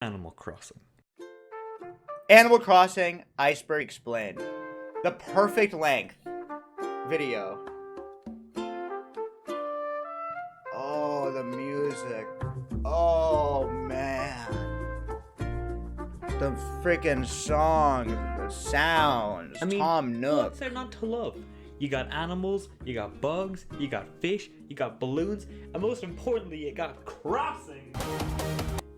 Animal Crossing. Animal Crossing Iceberg Explained. The perfect length video. Oh, the music. Oh, man. The freaking song. The sounds. I mean, Tom Nook. what's there not to love? You got animals, you got bugs, you got fish, you got balloons, and most importantly, you got crossing!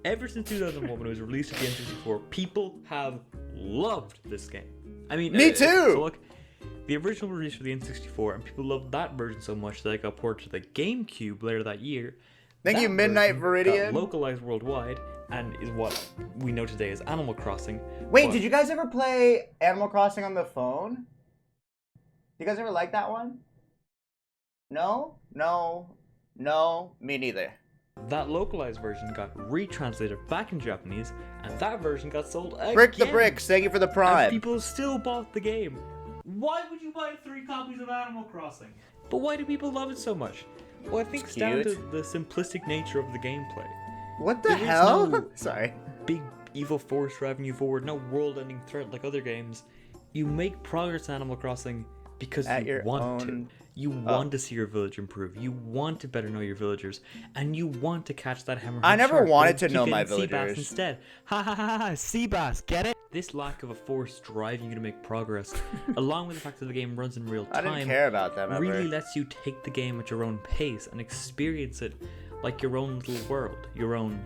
Ever since 2001 when it was released at the N64, people have loved this game. I mean, me too! So look, the original release for the N64, and people loved that version so much that it got ported to the GameCube later that year. Thank you, Midnight Viridian. Got localized worldwide, and is what we know today as Animal Crossing. Wait, did you guys ever play Animal Crossing on the phone? You guys ever like that one? No? No? No? Me neither. That localized version got retranslated back in Japanese, and that version got sold again. Brick the bricks, thank you for the prime. And people still bought the game. Why would you buy 3 copies of Animal Crossing? But why do people love it so much? Well, I think it's down to the simplistic nature of the gameplay. What the hell? No Sorry. Big evil force driving you forward, no world-ending threat like other games. You make progress in Animal Crossing because you want to. You want to see your village improve. You want to better know your villagers, and you want to catch that hammerhead. I never shark, wanted to know my sea bass villagers. instead. Ha ha ha ha! Sea bass, get it? This lack of a force driving you to make progress, along with the fact that the game runs in real time, I didn't care about them ever. really lets you take the game at your own pace and experience it like your own little world, your own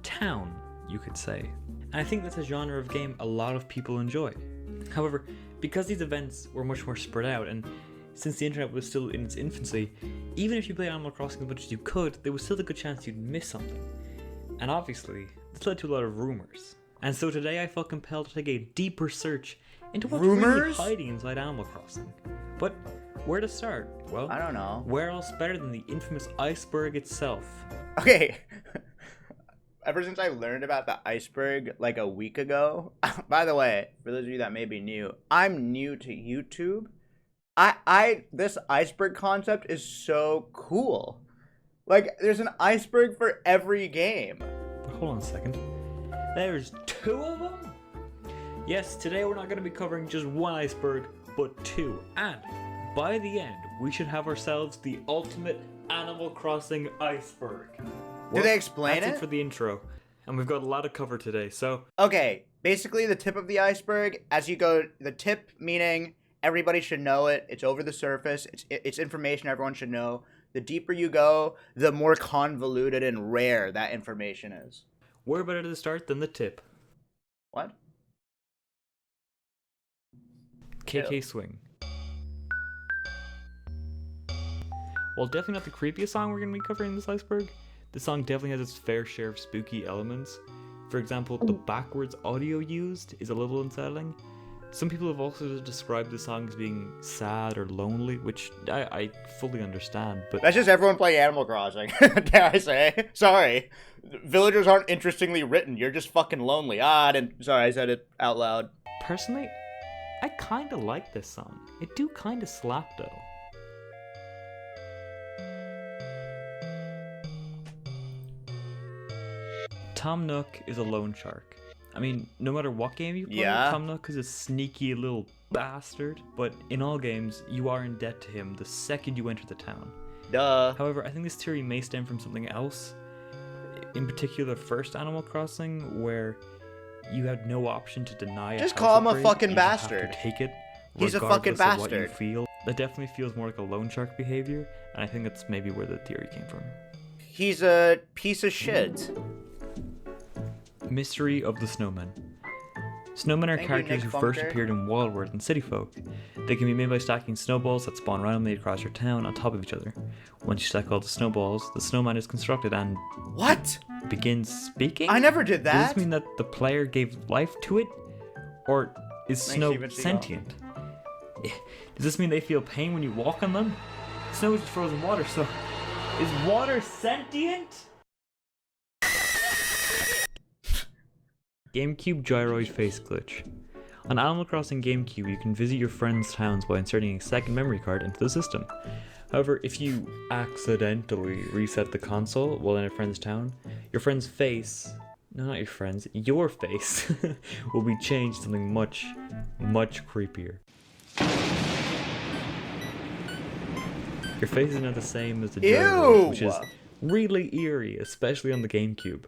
town, you could say. And I think that's a genre of game a lot of people enjoy. However, because these events were much more spread out, and since the internet was still in its infancy, even if you played Animal Crossing as much as you could, there was still a good chance you'd miss something. And obviously, this led to a lot of rumors. And so today I felt compelled to take a deeper search into what's really hiding inside Animal Crossing. But where to start? Well, I don't know. Where else better than the infamous iceberg itself? Okay. Ever since I learned about the iceberg like a week ago, by the way, for those of you that may be new, I'm new to YouTube. This iceberg concept is so cool. Like, there's an iceberg for every game. But hold on a second. There's 2 of them? Yes, today we're not going to be covering just one iceberg, but 2. And by the end, we should have ourselves the ultimate Animal Crossing iceberg. Did they explain That's it for the intro. And we've got a lot to cover today, so... Okay, basically the tip of the iceberg, as you go, the tip meaning everybody should know it, it's over the surface, it's information everyone should know. The deeper you go, the more convoluted and rare that information is. Where better to start than the tip? What? KK Swing. While definitely not the creepiest song we're going to be covering in this iceberg, the song definitely has its fair share of spooky elements. For example, the backwards audio used is a little unsettling. Some people have also described the song as being sad or lonely, which I fully understand, but... That's just everyone playing Animal Crossing, dare I say. Sorry. Villagers aren't interestingly written, you're just fucking lonely. Sorry, I said it out loud. Personally, I kinda like this song. It do kinda slap though. Tom Nook is a loan shark. I mean, no matter what game you play, Tom Nook is a sneaky little bastard, but in all games, you are in debt to him the second you enter the town. Duh. However, I think this theory may stem from something else. In particular, first Animal Crossing, where you had no option to deny Just call him a fucking bastard. Have to take it. He's a fucking bastard. What you feel. That definitely feels more like a loan shark behavior, and I think that's maybe where the theory came from. He's a piece of shit. Mystery of the Snowmen. Snowmen are characters who first appeared in Wildwood and City Folk. They can be made by stacking snowballs that spawn randomly across your town on top of each other. Once you stack all the snowballs, the snowman is constructed and... What? Begins speaking? I never did that. Does this mean that the player gave life to it? Or is snow sentient? Does this mean they feel pain when you walk on them? Snow is just frozen water, so... Is water sentient? GameCube gyroid face glitch. On Animal Crossing GameCube, you can visit your friends' towns by inserting a second memory card into the system. However, if you accidentally reset the console while in a friend's town, your friend's face No, not your friends. Your face will be changed to something much, much creepier. Your face is not the same as the jailbreak, which is really eerie, especially on the GameCube.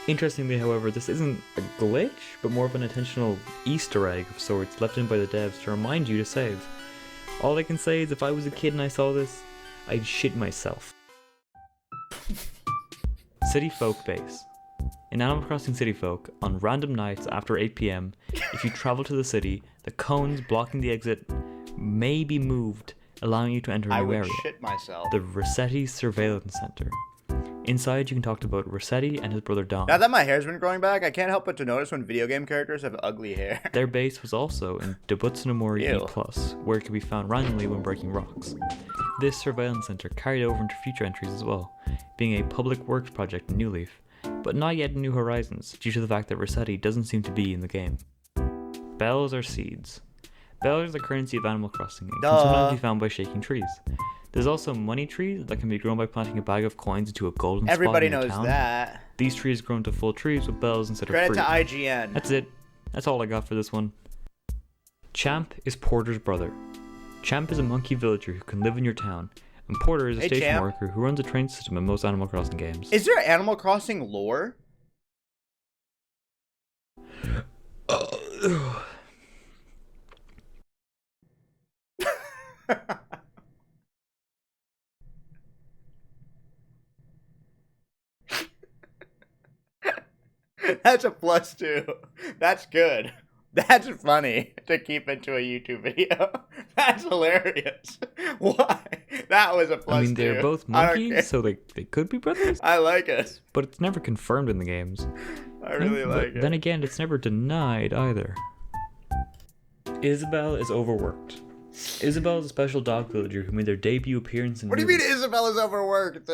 Interestingly, however, this isn't a glitch, but more of an intentional Easter egg of sorts left in by the devs to remind you to save. All I can say is if I was a kid and I saw this, I'd shit myself. City Folk Base. In Animal Crossing City Folk, on random nights after 8 PM, if you travel to the city, the cones blocking the exit may be moved, allowing you to enter a new area. Shit myself. The Rossetti Surveillance Center. Inside, you can talk to both Rossetti and his brother Don. Now that my hair's been growing back, I can't help but to notice when video game characters have ugly hair. Their base was also in Dobutsunamori E+, where it can be found randomly when breaking rocks. This surveillance center carried over into future entries as well, being a public works project in New Leaf, but not yet in New Horizons, due to the fact that Rossetti doesn't seem to be in the game. Bells are seeds. Bells are the currency of Animal Crossing and can sometimes be found by shaking trees. There's also money trees that can be grown by planting a bag of coins into a golden spot in the town. Everybody knows that. These trees grow into full trees with bells instead of fruit. Credit to IGN. That's it. That's all I got for this one. Champ is Porter's brother. Champ is a monkey villager who can live in your town, and Porter is a station Champ. worker who runs a train system in most Animal Crossing games. Is there Animal Crossing lore? That's a +2. That's good. That's funny to keep into a YouTube video. That's hilarious. Why? That was a +2. I mean, they're both monkeys, so they could be brothers. I like it. But it's never confirmed in the games. I really like it. Then again, it's never denied either. Isabelle is overworked. Isabelle is a special dog villager who made their debut appearance in What do you mean Isabelle is overworked?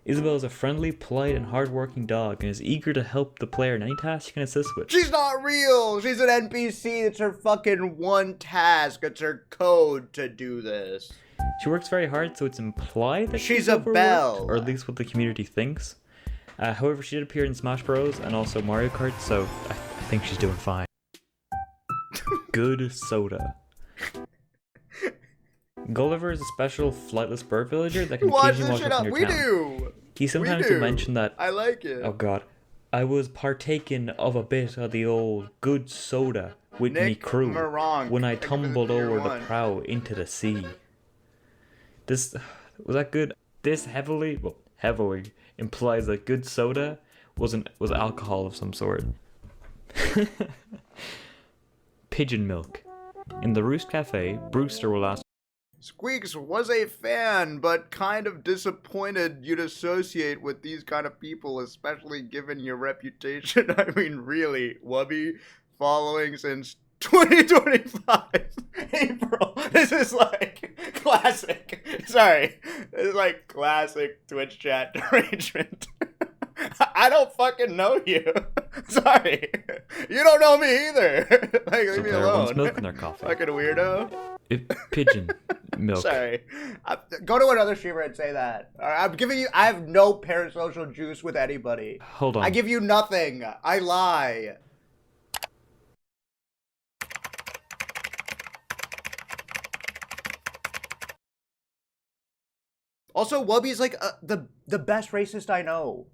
Isabelle is a friendly, polite, and hardworking dog and is eager to help the player in any task she can assist with. She's not real. She's an NPC. It's her fucking one task. It's her code to do this. She works very hard, so it's implied that she's a overworked, belle. or at least what the community thinks. However, she did appear in Smash Bros. And also Mario Kart, so I think she's doing fine. Good soda. Gulliver is a special flightless bird villager that can occasionally walk up in your town. Do. He sometimes will mention that. I like it. Oh god, I was partaking of a bit of the old good soda with me crew when I tumbled over the prow into the sea. This was that good. This heavily implies that good soda was alcohol of some sort. Pigeon milk. In the Roost Cafe, Brewster will ask. Squeex was a fan, but kind of disappointed you'd associate with these kind of people, especially given your reputation. I mean, really, Wubby, following since 2025 April. This is like classic. Sorry. This is like classic Twitch chat arrangement. I don't fucking know you. Sorry. You don't know me either. Like, leave me alone. Wants milk in their coffee. Fucking weirdo. Pigeon milk. Sorry. Go to another streamer and say that. I'm giving you. I have no parasocial juice with anybody. Hold on. I give you nothing. I lie. Also, Wubby's like the best racist I know.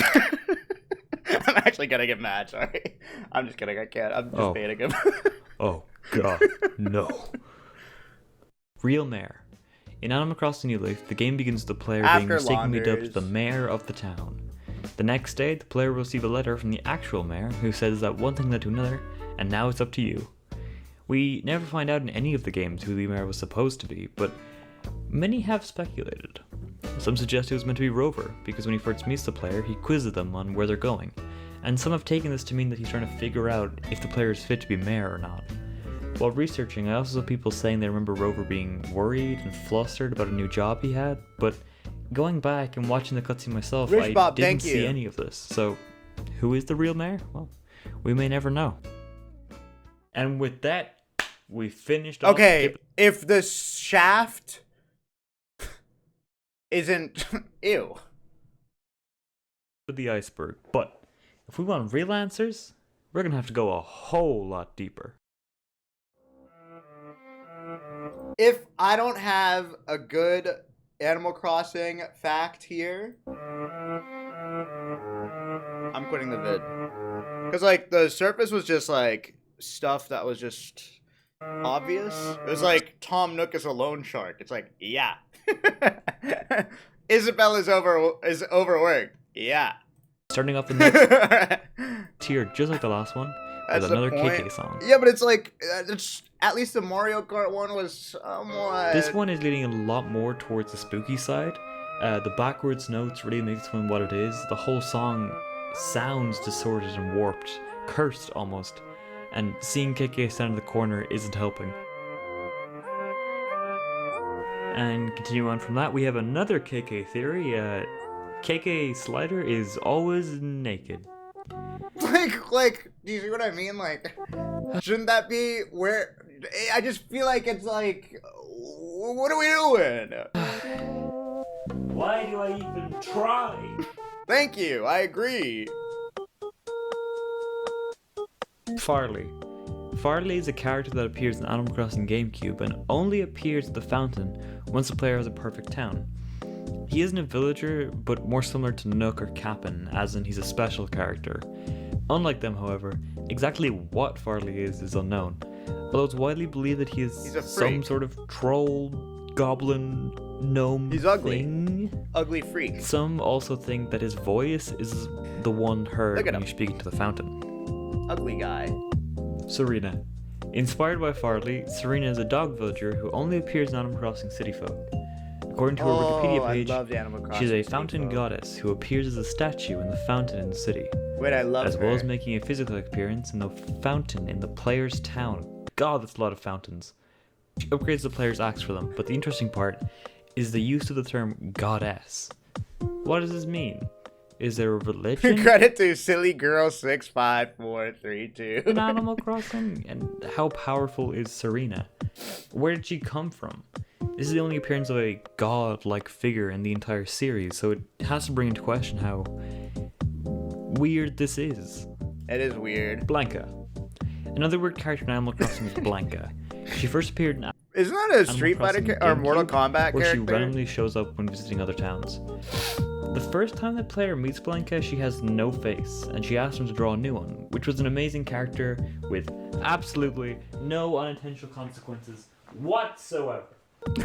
I'm actually gonna get mad. Sorry. I'm just kidding. I can't. I'm just baiting him. Oh god, no. Real mayor. In Animal Crossing New Leaf, the game begins with the player being mistakenly dubbed the mayor of the town. The next day, the player will receive a letter from the actual mayor who says that one thing led to another, and now it's up to you. We never find out in any of the games who the mayor was supposed to be, but many have speculated. Some suggest it was meant to be Rover, because when he first meets the player, he quizzes them on where they're going, and some have taken this to mean that he's trying to figure out if the player is fit to be mayor or not. While researching, I also saw people saying they remember Rover being worried and flustered about a new job he had, but going back and watching the cutscene myself, I didn't see any of this. So, who is the real mayor? Well, we may never know. And with that, we finished off. Okay, if the shaft isn't... Ew. The iceberg, but if we want real answers, we're gonna have to go a whole lot deeper. If I don't have a good Animal Crossing fact here, I'm quitting the vid. Because, like, the surface was just, like, stuff that was just obvious. It was like, Tom Nook is a loan shark. It's like, yeah. Isabel is overworked. Yeah. Starting off the next tier, just like the last one, with another KK song. Yeah, but it's like, at least the Mario Kart one was somewhat... This one is leaning a lot more towards the spooky side. The backwards notes really make this one what it is. The whole song sounds distorted and warped, cursed almost. And seeing KK stand in the corner isn't helping. And continue on from that, we have another KK theory. KK Slider is always naked. Like, do you see what I mean? Like, shouldn't that be where... I just feel like it's like, what are we doing? Why do I even try? Thank you, I agree. Farley. Farley is a character that appears in Animal Crossing GameCube and only appears at the fountain once the player has a perfect town. He isn't a villager, but more similar to Nook or Cap'n, as in he's a special character. Unlike them, however, exactly what Farley is unknown, although it's widely believed that he is some sort of troll, goblin, gnome He's ugly. thing. Ugly freak. Some also think that his voice is the one heard when you're speaking to the fountain. Ugly guy. Serena. Inspired by Farley, Serena is a dog villager who only appears in Animal Crossing City Folk. According to her Wikipedia page, she's a fountain goddess who appears as a statue in the fountain in the city. Wait, I love as her. well as making a physical appearance in the fountain in the player's town. God, that's a lot of fountains. She upgrades the player's axe for them, but the interesting part is the use of the term goddess. What does this mean? Is there a religion? Credit to Silly Girl 65432 in Animal Crossing? And how powerful is Serena? Where did she come from? This is the only appearance of a god-like figure in the entire series, so it has to bring into question how weird this is. It is weird. Blanca. Another weird character in Animal Crossing is Blanca. She first appeared in Isn't that a Street Fighter or Mortal Kombat where character? she randomly shows up when visiting other towns. The first time the player meets Blanca, she has no face, and she asks him to draw a new one, which was an amazing character with absolutely no unintentional consequences whatsoever.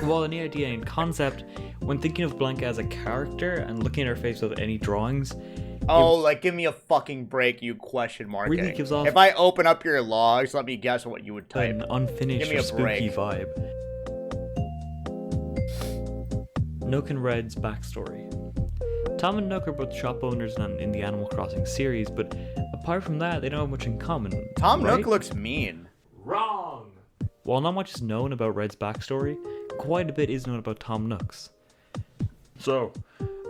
While a neat idea and concept, when thinking of Blanca as a character and looking at her face without any drawings, like, give me a fucking break, you question mark. Really gives off if I open up your logs, let me guess what you would type. an unfinished or spooky vibe. Nook and Red's backstory. Tom and Nook are both shop owners in the Animal Crossing series, but apart from that, they don't have much in common. Tom right? Nook looks mean. Wrong! While not much is known about Red's backstory, quite a bit is known about Tom Nook's. So,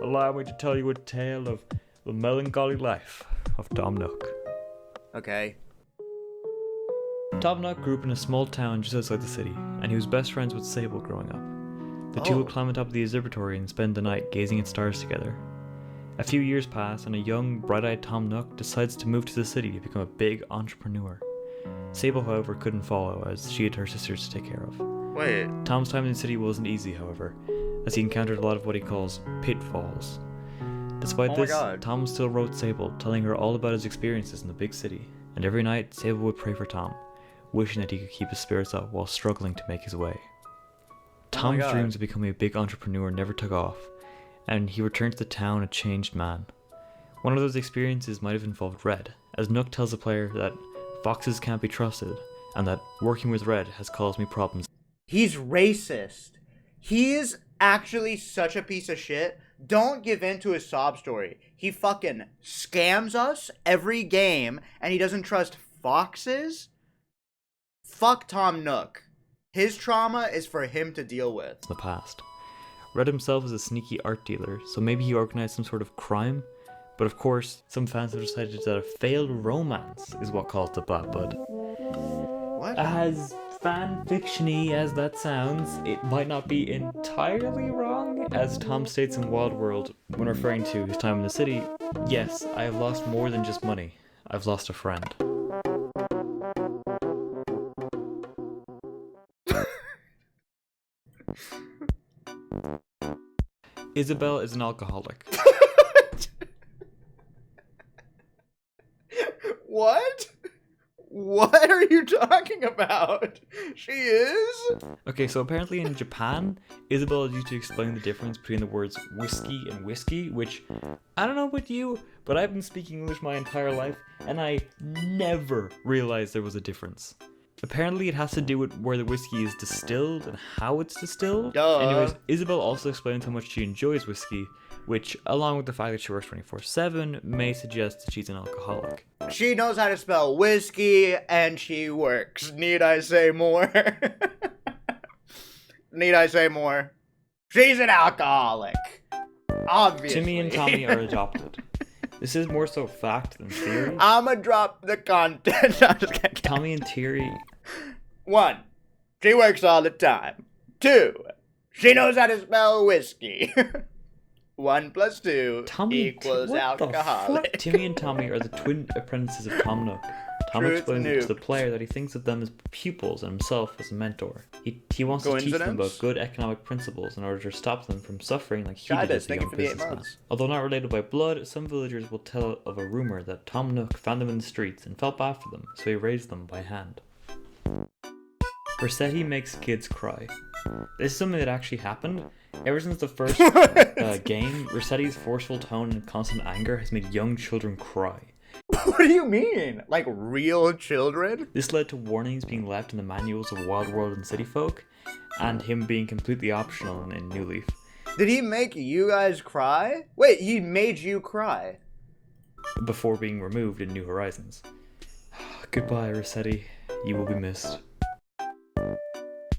allow me to tell you a tale of the melancholy life of Tom Nook. Okay. Tom Nook grew up in a small town just outside the city, and he was best friends with Sable growing up. The two would climb on top of the observatory and spend the night gazing at stars together. A few years pass, and a young, bright-eyed Tom Nook decides to move to the city to become a big entrepreneur. Sable, however, couldn't follow, as she had her sisters to take care of. Wait. Tom's time in the city wasn't easy, however, as he encountered a lot of what he calls pitfalls. Despite this, Tom still wrote Sable, telling her all about his experiences in the big city, and every night Sable would pray for Tom, wishing that he could keep his spirits up while struggling to make his way. Tom's dreams of becoming a big entrepreneur never took off, and he returned to the town a changed man. One of those experiences might have involved Red, as Nook tells the player that foxes can't be trusted, and that working with Red has caused me problems. He's racist. He is actually such a piece of shit. Don't give in to his sob story. He fucking scams us every game, and he doesn't trust foxes? Fuck Tom Nook. His trauma is for him to deal with. In the past. Red himself is a sneaky art dealer, so maybe he organized some sort of crime? But of course, some fans have decided that a failed romance is what caused the bad blood. What? As fan-fiction-y as that sounds, it might not be entirely wrong, as Tom states in Wild World when referring to his time in the city, yes, I have lost more than just money. I've lost a friend. Isabel is an alcoholic. What? What are you talking about? She is? Okay, so apparently in Japan, Isabel is used to explain the difference between the words whiskey and whiskey, which, I don't know about you, but I've been speaking English my entire life, and I never realized there was a difference. Apparently it has to do with where the whiskey is distilled and how it's distilled. Duh. Anyways, Isabel also explains how much she enjoys whiskey, which, along with the fact that she works 24/7, may suggest that she's an alcoholic. She knows how to spell whiskey, and she works. Need I say more? Need I say more? She's an alcoholic. Obviously. Timmy and Tommy are adopted. This is more so fact than theory. I'ma drop the content. I'm just kidding. Tommy and Thierry... 1. She works all the time. 2. She knows how to spell whiskey. 1 plus 2 equals alcoholic. Timmy and Tommy are the twin apprentices of Tom Nook. Tom explains to the player that he thinks of them as pupils and himself as a mentor. He wants to teach them about good economic principles in order to stop them from suffering like he did as a young businessman. Although not related by blood, some villagers will tell of a rumor that Tom Nook found them in the streets and felt bad for them, so he raised them by hand. Rossetti makes kids cry. This is something that actually happened. Ever since the first game, Rossetti's forceful tone and constant anger has made young children cry. What do you mean? Like real children? This led to warnings being left in the manuals of Wild World and City Folk, and him being completely optional in New Leaf. Did he make you guys cry? Wait, he made you cry? Before being removed in New Horizons. Goodbye, Rossetti. You will be missed.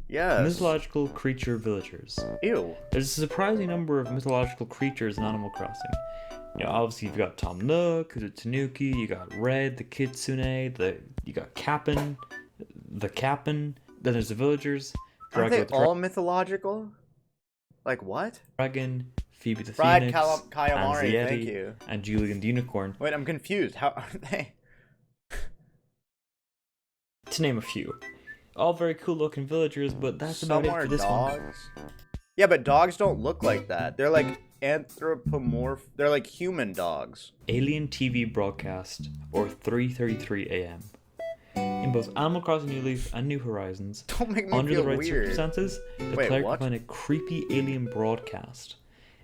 Yes. Mythological creature villagers. Ew. There's a surprising number of mythological creatures in Animal Crossing. You know, obviously you've got Tom Nook, the Tanuki, you got Red, the Kitsune, you got Cap'n, then there's the villagers. Aren't they all mythological? Like what? Dragon, Phoebe the Fried Phoenix, calamari, Yeti, thank you. and Julian the Unicorn. Wait, I'm confused. How are they? To name a few. All very cool looking villagers, but that's about it for this dogs. Yeah, but dogs don't look like that. They're like anthropomorph. They're like human dogs. Alien TV broadcast, or 3:33 a.m. In both Animal Crossing New Leaf and New Horizons, Don't make me under feel the right weird. circumstances, the player can find a creepy alien broadcast.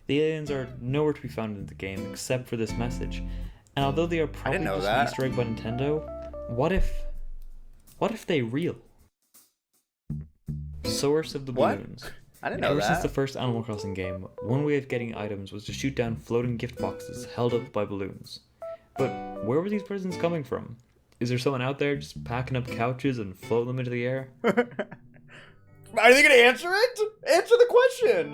The aliens are nowhere to be found in the game except for this message, and although they are probably just an Easter egg by Nintendo, what if they real? Source of the balloons. I didn't know Ever that. since the first Animal Crossing game, one way of getting items was to shoot down floating gift boxes held up by balloons. But where were these presents coming from? Is there someone out there just packing up couches and floating them into the air? Are they gonna answer it? Answer the question!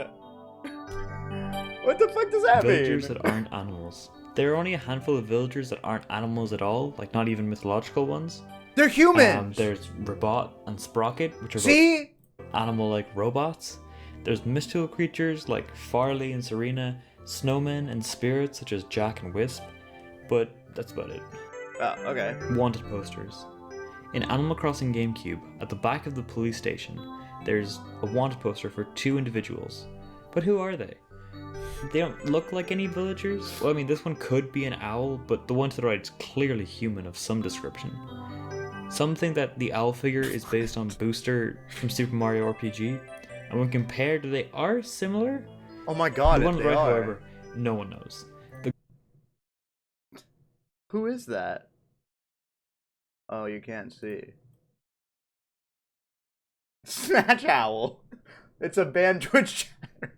What the fuck does that mean? Villagers that aren't animals. There are only a handful of villagers that aren't animals at all, like not even mythological ones. They're humans! There's Robot and Sprocket, which are See? animal-like robots. There's mystical creatures like Farley and Serena, snowmen and spirits such as Jack and Wisp, but that's about it. Oh, okay. Wanted posters. In Animal Crossing GameCube, at the back of the police station, there's a wanted poster for 2 individuals. But who are they? They don't look like any villagers. Well, I mean, this one could be an owl, but the one to the right is clearly human of some description. Some think that the owl figure is based on Booster from Super Mario RPG, and when compared, they are similar. Oh my god, The one they right, are. however, no one knows. Who is that? Oh, you can't see. Snatch Owl. It's a band Twitch chatter.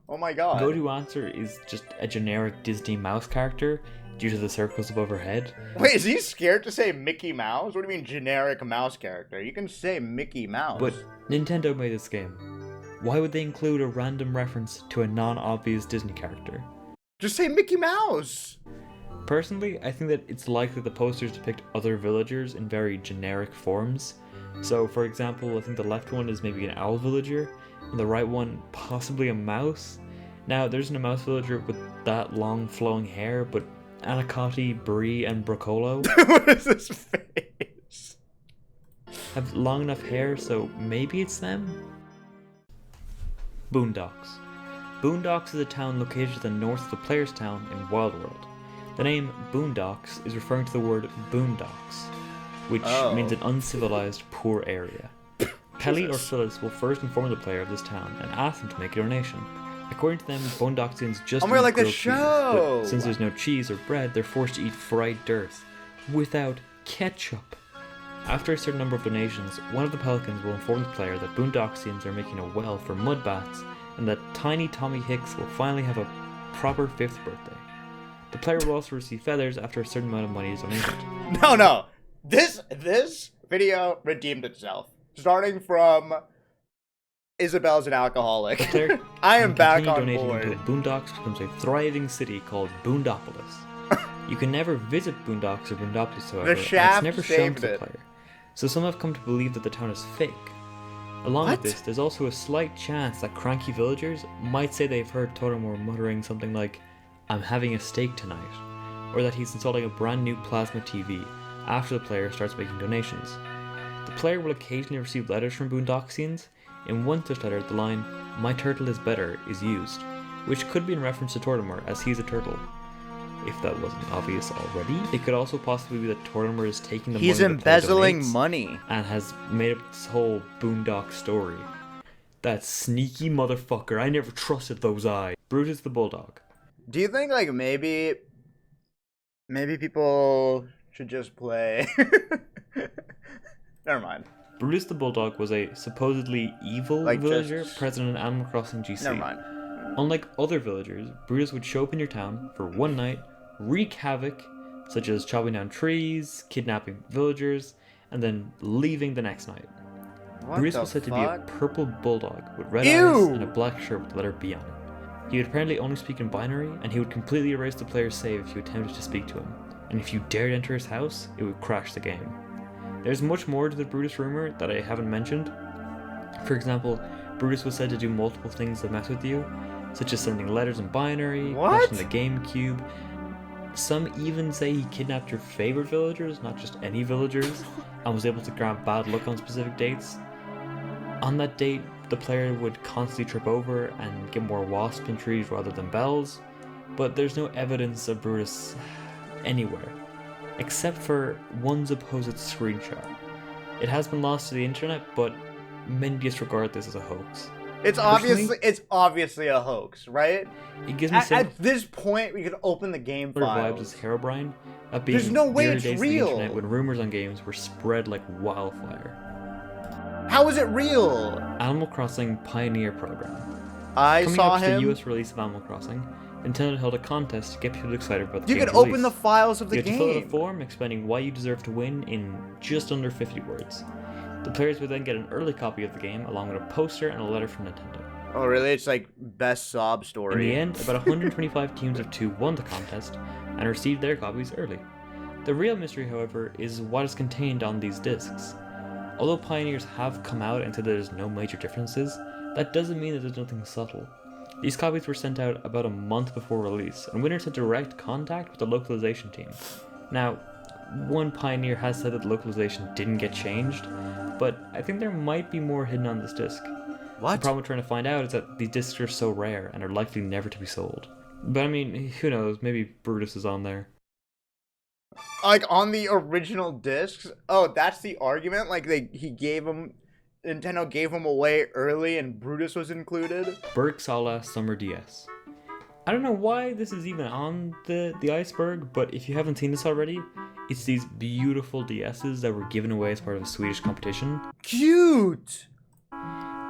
Oh my god. Go-to answer is just a generic Disney mouse character due to the circles above her head. Wait, is he scared to say Mickey Mouse? What do you mean generic mouse character? You can say Mickey Mouse. But Nintendo made this game. Why would they include a random reference to a non-obvious Disney character? Just say Mickey Mouse! Personally, I think that it's likely the posters depict other villagers in very generic forms. So, for example, I think the left one is maybe an owl villager, and the right one possibly a mouse. Now, there isn't a mouse villager with that long flowing hair, but Anacati, Brie, and Brocolo What is this face? have long enough hair, so maybe it's them? Boondocks. Boondocks is a town located to the north of the player's town in Wild World. The name Boondocks is referring to the word boondocks, which means an uncivilized, poor area. Pelly or Phyllis will first inform the player of this town and ask them to make a donation. According to them, Boondocksians just eat like the grilled show! cheese, but since there's no cheese or bread, they're forced to eat fried dirt without ketchup. After a certain number of donations, one of the pelicans will inform the player that Boondocksians are making a well for mud bats and that tiny Tommy Hicks will finally have a proper 5th birthday. The player will also receive feathers after a certain amount of money is donated. No. This video redeemed itself. Starting from Isabel's an alcoholic. I am back on board. Until Boondocks becomes a thriving city called Boondopolis. You can never visit Boondocks or Boondopolis, however, and it's never shown to the player. So some have come to believe that the town is fake. Along with this, there's also a slight chance that cranky villagers might say they've heard Totemor muttering something like, "I'm having a steak tonight," or that he's installing a brand new plasma TV after the player starts making donations. The player will occasionally receive letters from Boondocksians. In one such letter, the line, "My turtle is better," is used, which could be in reference to Tortimer, as he's a turtle. If that wasn't obvious already, it could also possibly be that Tortimer is taking the money. He's embezzling money and has made up this whole Boondock story. That sneaky motherfucker! I never trusted those eyes. Brutus the Bulldog. Do you think like maybe people should just play? Never mind. Brutus the Bulldog was a supposedly evil villager present in Animal Crossing GC. Never mind. Unlike other villagers, Brutus would show up in your town for one night, wreak havoc, such as chopping down trees, kidnapping villagers, and then leaving the next night. Brutus was said to be a purple bulldog with red eyes and a black shirt with the letter B on it. He would apparently only speak in binary, and he would completely erase the player's save if you attempted to speak to him. And if you dared enter his house, it would crash the game. There's much more to the Brutus rumor that I haven't mentioned. For example, Brutus was said to do multiple things that mess with you, such as sending letters in binary, crashing the GameCube. Some even say he kidnapped your favorite villagers, not just any villagers, and was able to grant bad luck on specific dates. On that date, the player would constantly trip over and get more wasps in trees rather than bells, but there's no evidence of Brutus anywhere, except for one supposed screenshot. It has been lost to the internet, but many disregard this as a hoax. It's obviously a hoax, right? It gives me at this point we could open the game files. Vibes as Herobrine. There's no way it's real. The internet when rumors on games were spread like wildfire. How is it real? Animal Crossing Pioneer Program. Coming up to the US release of Animal Crossing, Nintendo held a contest to get people excited about the game's release. You can open the files of the game. You have to fill out a form explaining why you deserve to win in just under 50 words. The players would then get an early copy of the game along with a poster and a letter from Nintendo. Oh really? It's like best sob story. In the end, about 125 teams of 2 won the contest and received their copies early. The real mystery, however, is what is contained on these discs. Although Pioneers have come out and said there's no major differences, that doesn't mean that there's nothing subtle. These copies were sent out about a month before release, and winners had direct contact with the localization team. Now, one Pioneer has said that the localization didn't get changed, but I think there might be more hidden on this disc. What? The problem we're trying to find out is that these discs are so rare and are likely never to be sold. But I mean, who knows, maybe Brutus is on there. Like on the original discs? Oh, that's the argument? Like Nintendo gave them away early and Brutus was included? Bergsala Summer DS. I don't know why this is even on the Iceberg, but if you haven't seen this already, it's these beautiful DSs that were given away as part of a Swedish competition. Cute!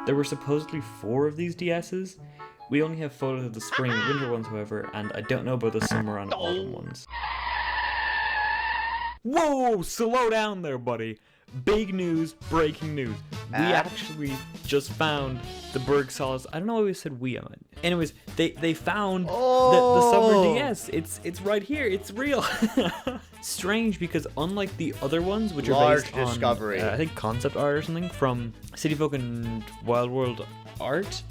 There were supposedly 4 of these DSs. We only have photos of the spring and winter ones, however, and I don't know about the summer and autumn ones. Whoa, slow down there, buddy. Big news, breaking news. We actually just found the Bergsalas. I don't know why we said we on it. Anyways, they found the Summer DS. It's right here. It's real. Strange because unlike the other ones, which are based on I think concept art or something from City Folk and Wild World art,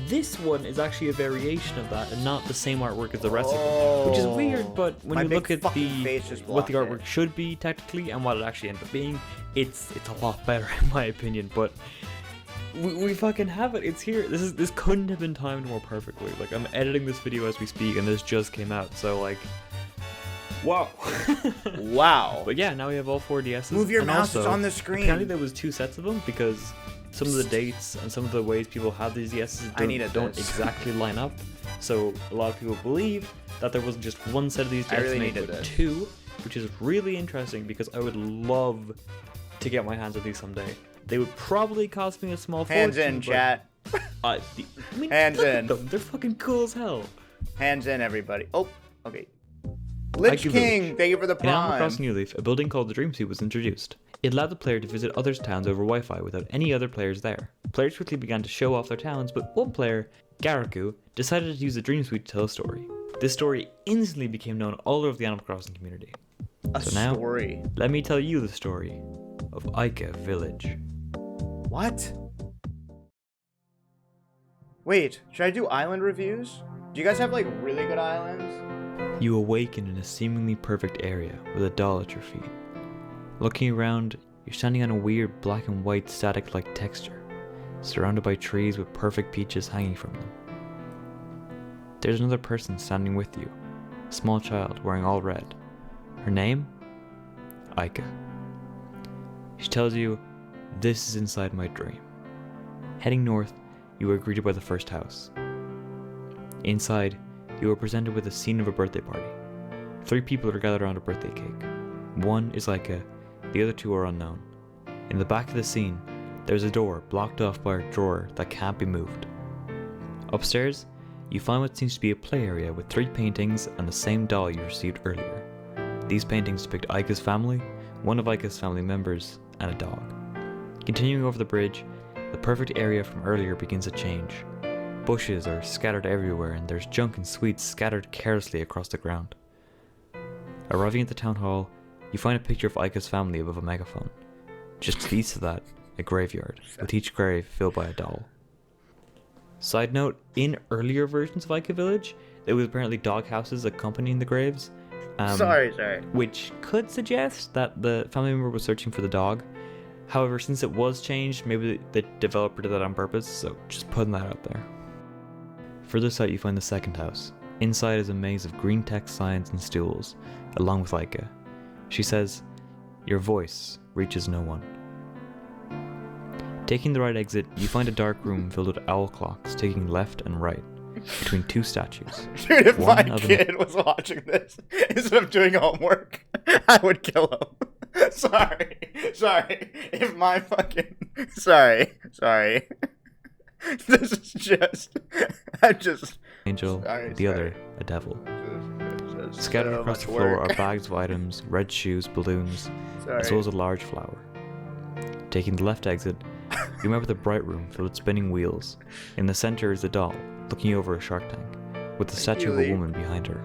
this one is actually a variation of that and not the same artwork as the rest of them, which is weird. But when you look at what the artwork should be technically and what it actually ended up being, it's a lot better in my opinion. But we fucking have it. It's here. This couldn't have been timed more perfectly. Like, I'm editing this video as we speak, and this just came out. So like, wow. Wow. But yeah, now we have all 4DSs. Move your and mouse, also, it's on the screen. Apparently there was 2 sets of them because some of the dates and some of the ways people have these DSs don't exactly line up. So a lot of people believe that there wasn't just one set of these DSs made, but 2, which is really interesting because I would love to get my hands on these someday. They would probably cost me a small fortune. Hands in, chat. I mean, hands in. They're fucking cool as hell. Hands in, everybody. Oh, okay. Lich King, thank you for the prime. In Animal Crossing New Leaf, a building called the Dream Suite was introduced. It allowed the player to visit others' towns over Wi-Fi without any other players there. Players quickly began to show off their towns, but one player, Garaku, decided to use the Dream Suite to tell a story. This story instantly became known all over the Animal Crossing community. Now, let me tell you the story of Ica Village. What? Wait, should I do island reviews? Do you guys have like really good islands? You awaken in a seemingly perfect area with a doll at your feet. Looking around, you're standing on a weird black and white static-like texture, surrounded by trees with perfect peaches hanging from them. There's another person standing with you, a small child wearing all red. Her name? Ica. She tells you, "This is inside my dream." Heading north, you are greeted by the first house. Inside, you are presented with a scene of a birthday party. 3 people are gathered around a birthday cake. One is Ica, the other 2 are unknown. In the back of the scene, there's a door blocked off by a drawer that can't be moved. Upstairs, you find what seems to be a play area with 3 paintings and the same doll you received earlier. These paintings depict Ica's family, one of Ica's family members, and a dog. Continuing over the bridge, the perfect area from earlier begins to change. Bushes are scattered everywhere and there's junk and sweets scattered carelessly across the ground. Arriving at the town hall, you find a picture of Ica's family above a megaphone. Just to the east of that, a graveyard, with each grave filled by a doll. Side note, in earlier versions of Ica Village, there was apparently dog houses accompanying the graves. Sorry. Which could suggest that the family member was searching for the dog. However, since it was changed, maybe the developer did that on purpose, so just putting that out there. Further south you find the second house. Inside is a maze of green text signs and stools, along with Ica. She says, "Your voice reaches no one." Taking the right exit, you find a dark room filled with owl clocks ticking left and right, between 2 statues. Dude, if my kid was watching this instead of doing homework, I would kill him. Sorry. If my fucking... Sorry. This is just... Angel, the other, a devil. Scattered across the floor are bags of items, red shoes, balloons, as well as a large flower. Taking the left exit, you remember the bright room filled with spinning wheels. In the center is a doll, looking over a shark tank, with the statue of a woman behind her.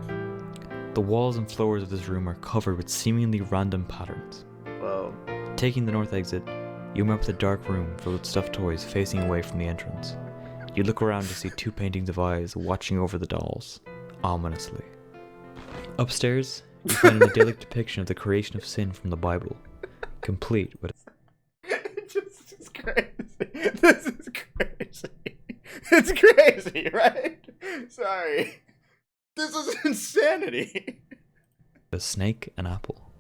The walls and floors of this room are covered with seemingly random patterns. Whoa. Taking the north exit, you remember the dark room filled with stuffed toys facing away from the entrance. You look around to see 2 paintings of eyes watching over the dolls, ominously. Upstairs, you find an idyllic depiction of the creation of sin from the Bible, complete with... This is crazy. It's crazy, right? Sorry. This is insanity. A snake and apple.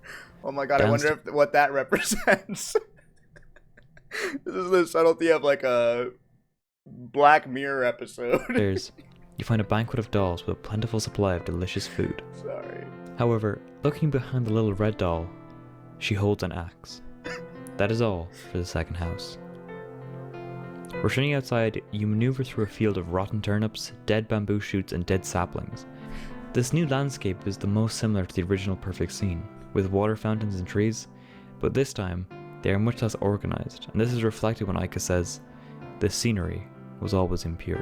Oh my god, I wonder what that represents. This is the subtlety of like a Black Mirror episode. You find a banquet of dolls with a plentiful supply of delicious food. Sorry. However, looking behind the little red doll, she holds an axe. That is all for the second house. Returning outside, you maneuver through a field of rotten turnips, dead bamboo shoots, and dead saplings. This new landscape is the most similar to the original perfect scene, with water fountains and trees, but this time, they are much less organized, and this is reflected when Ica says, "The scenery was always impure."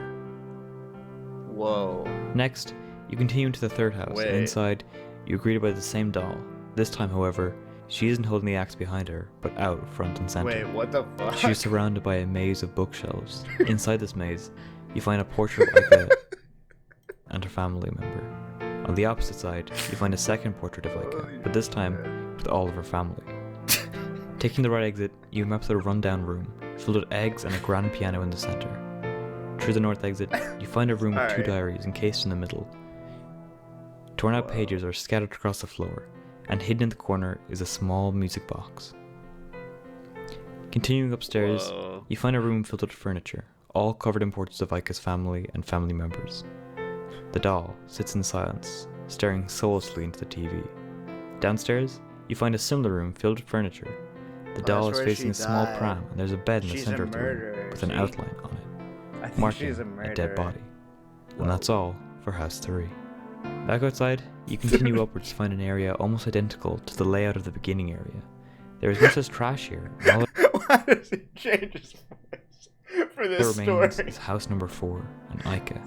Whoa. Next, you continue into the third house, and inside, you're greeted by the same doll. This time, however, she isn't holding the axe behind her, but out front and center. Wait, what the fuck? She's surrounded by a maze of bookshelves. Inside this maze, you find a portrait of Ika and her family member. On the opposite side, you find a second portrait of Ika, but this time with all of her family. Taking the right exit, you map to a rundown room, filled with eggs and a grand piano in the center. Through the north exit, you find a room with two diaries encased in the middle. Torn out pages are scattered across the floor, and hidden in the corner is a small music box. Continuing upstairs, you find a room filled with furniture, all covered in portraits of Ika's family and family members. The doll sits in silence, staring soullessly into the TV. Downstairs, you find a similar room filled with furniture. The doll is facing a small pram, and there's a bed in the center of the room with an outline on it, marking a dead body. And that's all for House 3. Back outside, you continue upwards to find an area almost identical to the layout of the beginning area. There is much less trash here. And all Why does he change his voice for this that remains story? is house number 4 and Ika.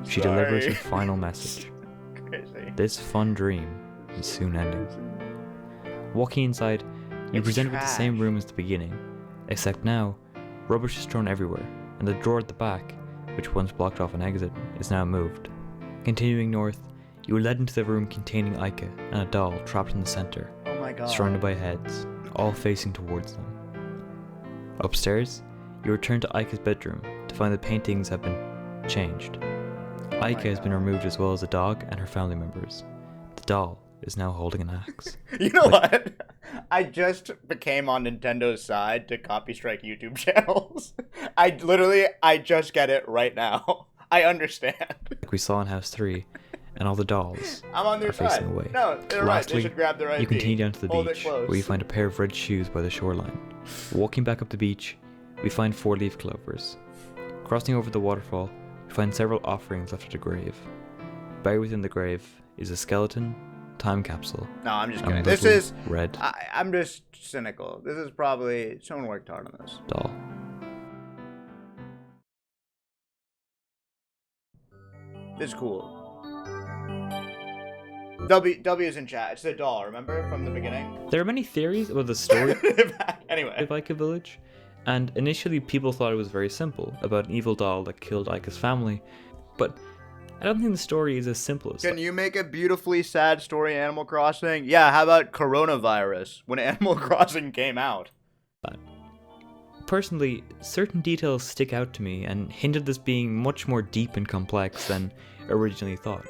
She Sorry. delivers her final message. Crazy. This fun dream is soon ending. Walking inside, you're It's presented with the same trash. room as the beginning, except now, rubbish is thrown everywhere, and the drawer at the back, which once blocked off an exit, is now moved. Continuing north, you are led into the room containing Ika and a doll trapped in the center, Oh my god. surrounded by heads, all facing towards them. Upstairs, you return to Ika's bedroom to find the paintings have been changed. Ika has been removed as well as the dog and her family members. The doll is now holding an axe. You know what? I just became on Nintendo's side to copy strike YouTube channels. I just get it right now. I understand. Like we saw in House 3, and all the dolls I'm on their are side. facing away. No, they're right. They Lastly, should grab the right you continue beat. down to the Hold it beach, close. where you find a pair of red shoes by the shoreline. Walking back up the beach, we find 4 leaf clovers. Crossing over the waterfall, we find several offerings left at a grave. Buried within the grave is a skeleton, time capsule, No, I'm just and kidding. a This little is. red I'm just cynical. This is probably someone worked hard on this. doll. This is cool. W is in chat. It's the doll, remember? From the beginning? There are many theories about the story Anyway. of Ika Village, and initially people thought it was very simple, about an evil doll that killed Ika's family, but I don't think the story is as simple as Can that. you make a beautifully sad story in Animal Crossing? Yeah, how about coronavirus when Animal Crossing came out? Personally, certain details stick out to me and hint at this being much more deep and complex than originally thought.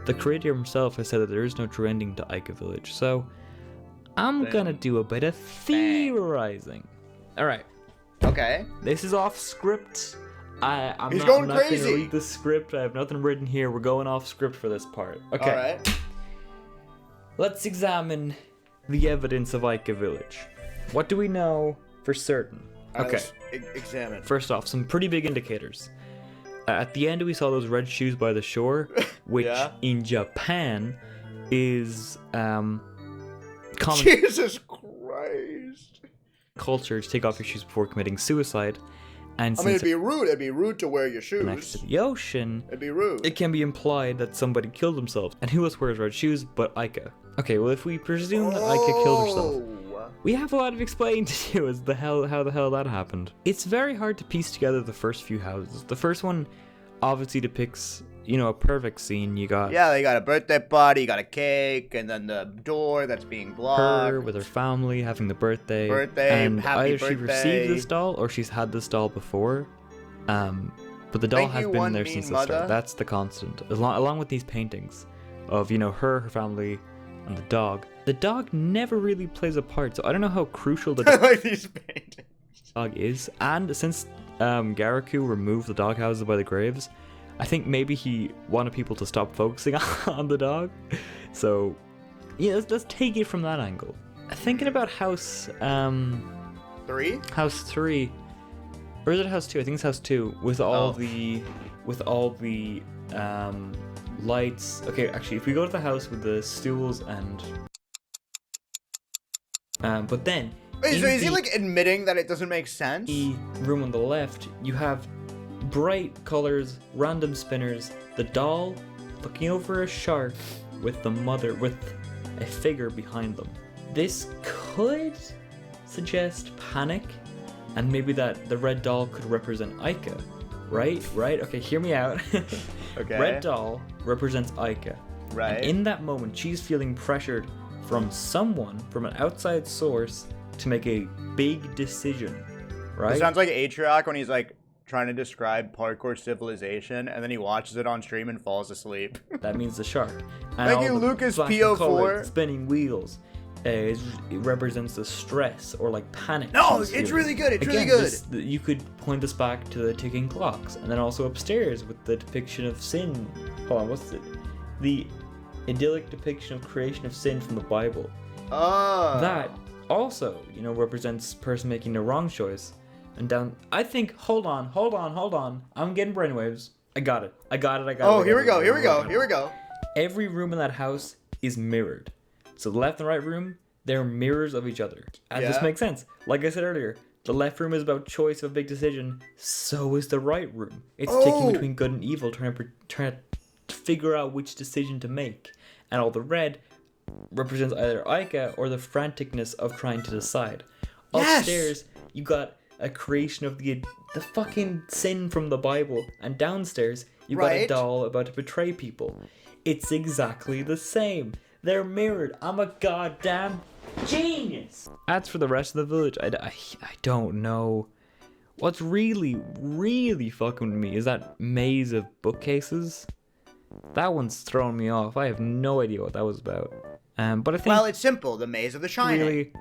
The creator himself has said that there is no true ending to Ika Village, so I'm gonna do a bit of theorizing. Alright, Okay. this is off script. I'm He's not, going I'm not gonna crazy. read the script. I have nothing written here. We're going off script for this part. Okay. Alright. Let's examine the evidence of Ika Village. What do we know for certain? Okay. Examine. First off, some pretty big indicators. At the end, we saw those red shoes by the shore, which Yeah. in Japan is common Jesus Christ. culture to take off your shoes before committing suicide. And I mean, since it'd be rude. It'd be rude to wear your next to shoes. the ocean, It'd be rude. it can be implied that somebody killed themselves. And who else wears red shoes but Ika? Okay, well, if we presume that Ika killed herself, we have a lot of explaining to do as how the hell that happened. It's very hard to piece together the first few houses. The first one obviously depicts, a perfect scene. You got Yeah, they got a birthday party, you got a cake, and then the door that's being blocked. her with her family having the birthday. Birthday, and happy either she birthday. received this doll or she's had this doll before. But the doll Thank has you, been one there mean since the mother. start. That's the constant. Along with these paintings of, her family, and the dog. The dog never really plays a part, so I don't know how crucial the I like these paintings. dog is. And since Garaku removed the dog houses by the graves, I think maybe he wanted people to stop focusing on the dog. So, yeah, let's take it from that angle. Thinking about House 3? House 3, or is it House 2? I think it's House 2 with all the lights. Okay, actually, if we go to the house with the stools and but then Wait, so in is he the- like admitting that it doesn't make sense? the room on the left, you have bright colors, random spinners, the doll looking over a shark with the mother, with a figure behind them. This could suggest panic, and maybe that the red doll could represent Ika. right? Okay, hear me out. Okay. Red doll represents Aika. Right. And in that moment, she's feeling pressured from someone, from an outside source, to make a big decision, right? It sounds like Atrioc when he's like trying to describe parkour civilization, and then he watches it on stream and falls asleep. That means the shark. And Thank all you, the Lucas flashing PO4. colours, spinning wheels. It represents the stress or like panic. No, she's it's feeling. really good. It's Again, really good. you could point this back to the ticking clocks, and then also upstairs with the depiction of sin. Hold on, what's it? The idyllic depiction of creation of sin from the Bible. That also, represents person making the wrong choice. And down, I think, hold on. I'm getting brainwaves. I got it. Oh, here we go. Every room in that house is mirrored. So the left and right room, they're mirrors of each other. And this makes sense. Like I said earlier, the left room is about choice of a big decision. So is the right room. It's sticking between good and evil, trying to figure out which decision to make. And all the red represents either Aika or the franticness of trying to decide. Upstairs, you got a creation of the fucking sin from the Bible, and downstairs you got a doll about to betray people. It's exactly the same. They're mirrored. I'm a goddamn genius. As for the rest of the village, I don't know. What's really fucking with me is that maze of bookcases. That one's throwing me off. I have no idea what that was about. But I think, well, it's simple. The Maze of the Shining. Really,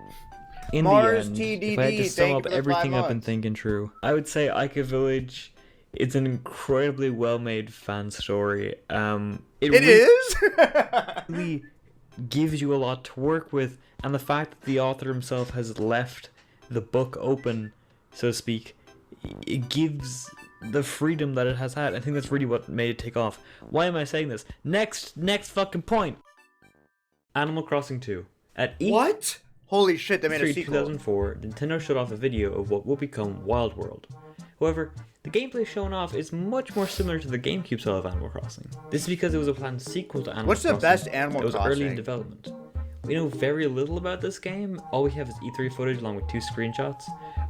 in Mars the end, TDD, if I had to sum thank up you for the everything 5 I've been months. thinking true, I would say Ica Village. It's an incredibly well-made fan story. It really gives you a lot to work with, and the fact that the author himself has left the book open, so to speak, it gives the freedom that it has had. I think that's really what made it take off. Why am I saying this? Next fucking point. Animal Crossing 2. At What? Holy shit, they made a E3 sequel. 2004, Nintendo showed off a video of what will become Wild World. However, the gameplay shown off is much more similar to the GameCube style of Animal Crossing. This is because it was a planned sequel to Animal What's Crossing. the best Animal It was Crossing? early in development. We know very little about this game. All we have is E3 footage along with 2 screenshots.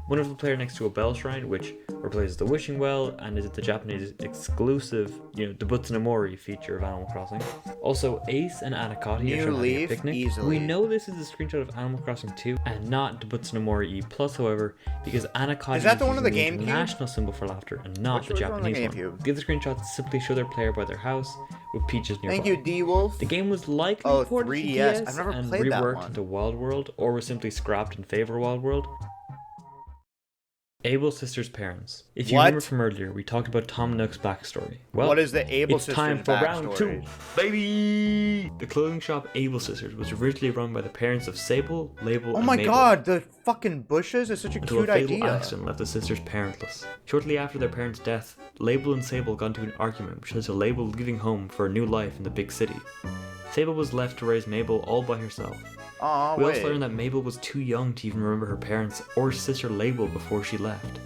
One of the player next to a bell shrine, which replaces the wishing well and is the Japanese exclusive, the Butsunomori feature of Animal Crossing. Also, Ace and Anacati are New shown having a Leaf, picnic. easily. We know this is a screenshot of Animal Crossing 2 and not Butsunomori E+, however, because Anacati Is that the one on the using GameCube? international symbol for laughter and not the Which one on the Japanese one. GameCube? The other screenshots simply show their player by their house with Peaches nearby. Thank you, D-Wolf. The game was likely Oh, ported 3DS. to DS I've never and played that reworked one. into Wild World, or was simply scrapped in favor of Wild World. Able Sisters' parents. If you What? remember from earlier, we talked about Tom Nook's backstory. Well, What is the Able it's Sisters time for round backstory? 2, baby! The clothing shop Able Sisters was originally run by the parents of Sable, Label, Oh and my Mabel. god, the fucking bushes is such a Until cute a fatal idea. accident left the sisters parentless. Shortly after their parents' death, Label and Sable got into an argument which led to Label leaving home for a new life in the big city. Sable was left to raise Mabel all by herself. Aw, We wait. also learned that Mabel was too young to even remember her parents or sister Label before she left.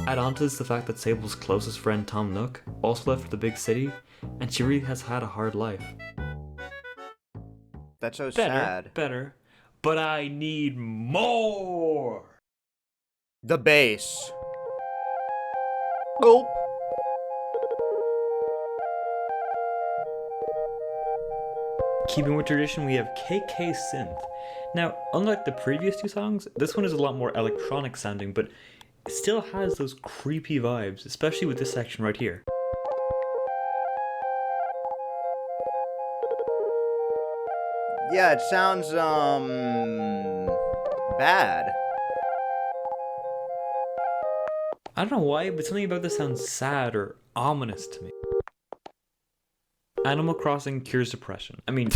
Add on to this the fact that Sable's closest friend Tom Nook also left for the big city, and she really has had a hard life. That's so sad. Better, but I need more! The bass. Gulp. Keeping with tradition, we have KK Synth. Now, unlike the previous 2 songs, this one is a lot more electronic sounding, but it still has those creepy vibes, especially with this section right here. Yeah, it sounds, bad. I don't know why, but something about this sounds sad or ominous to me. Animal Crossing cures depression. I mean,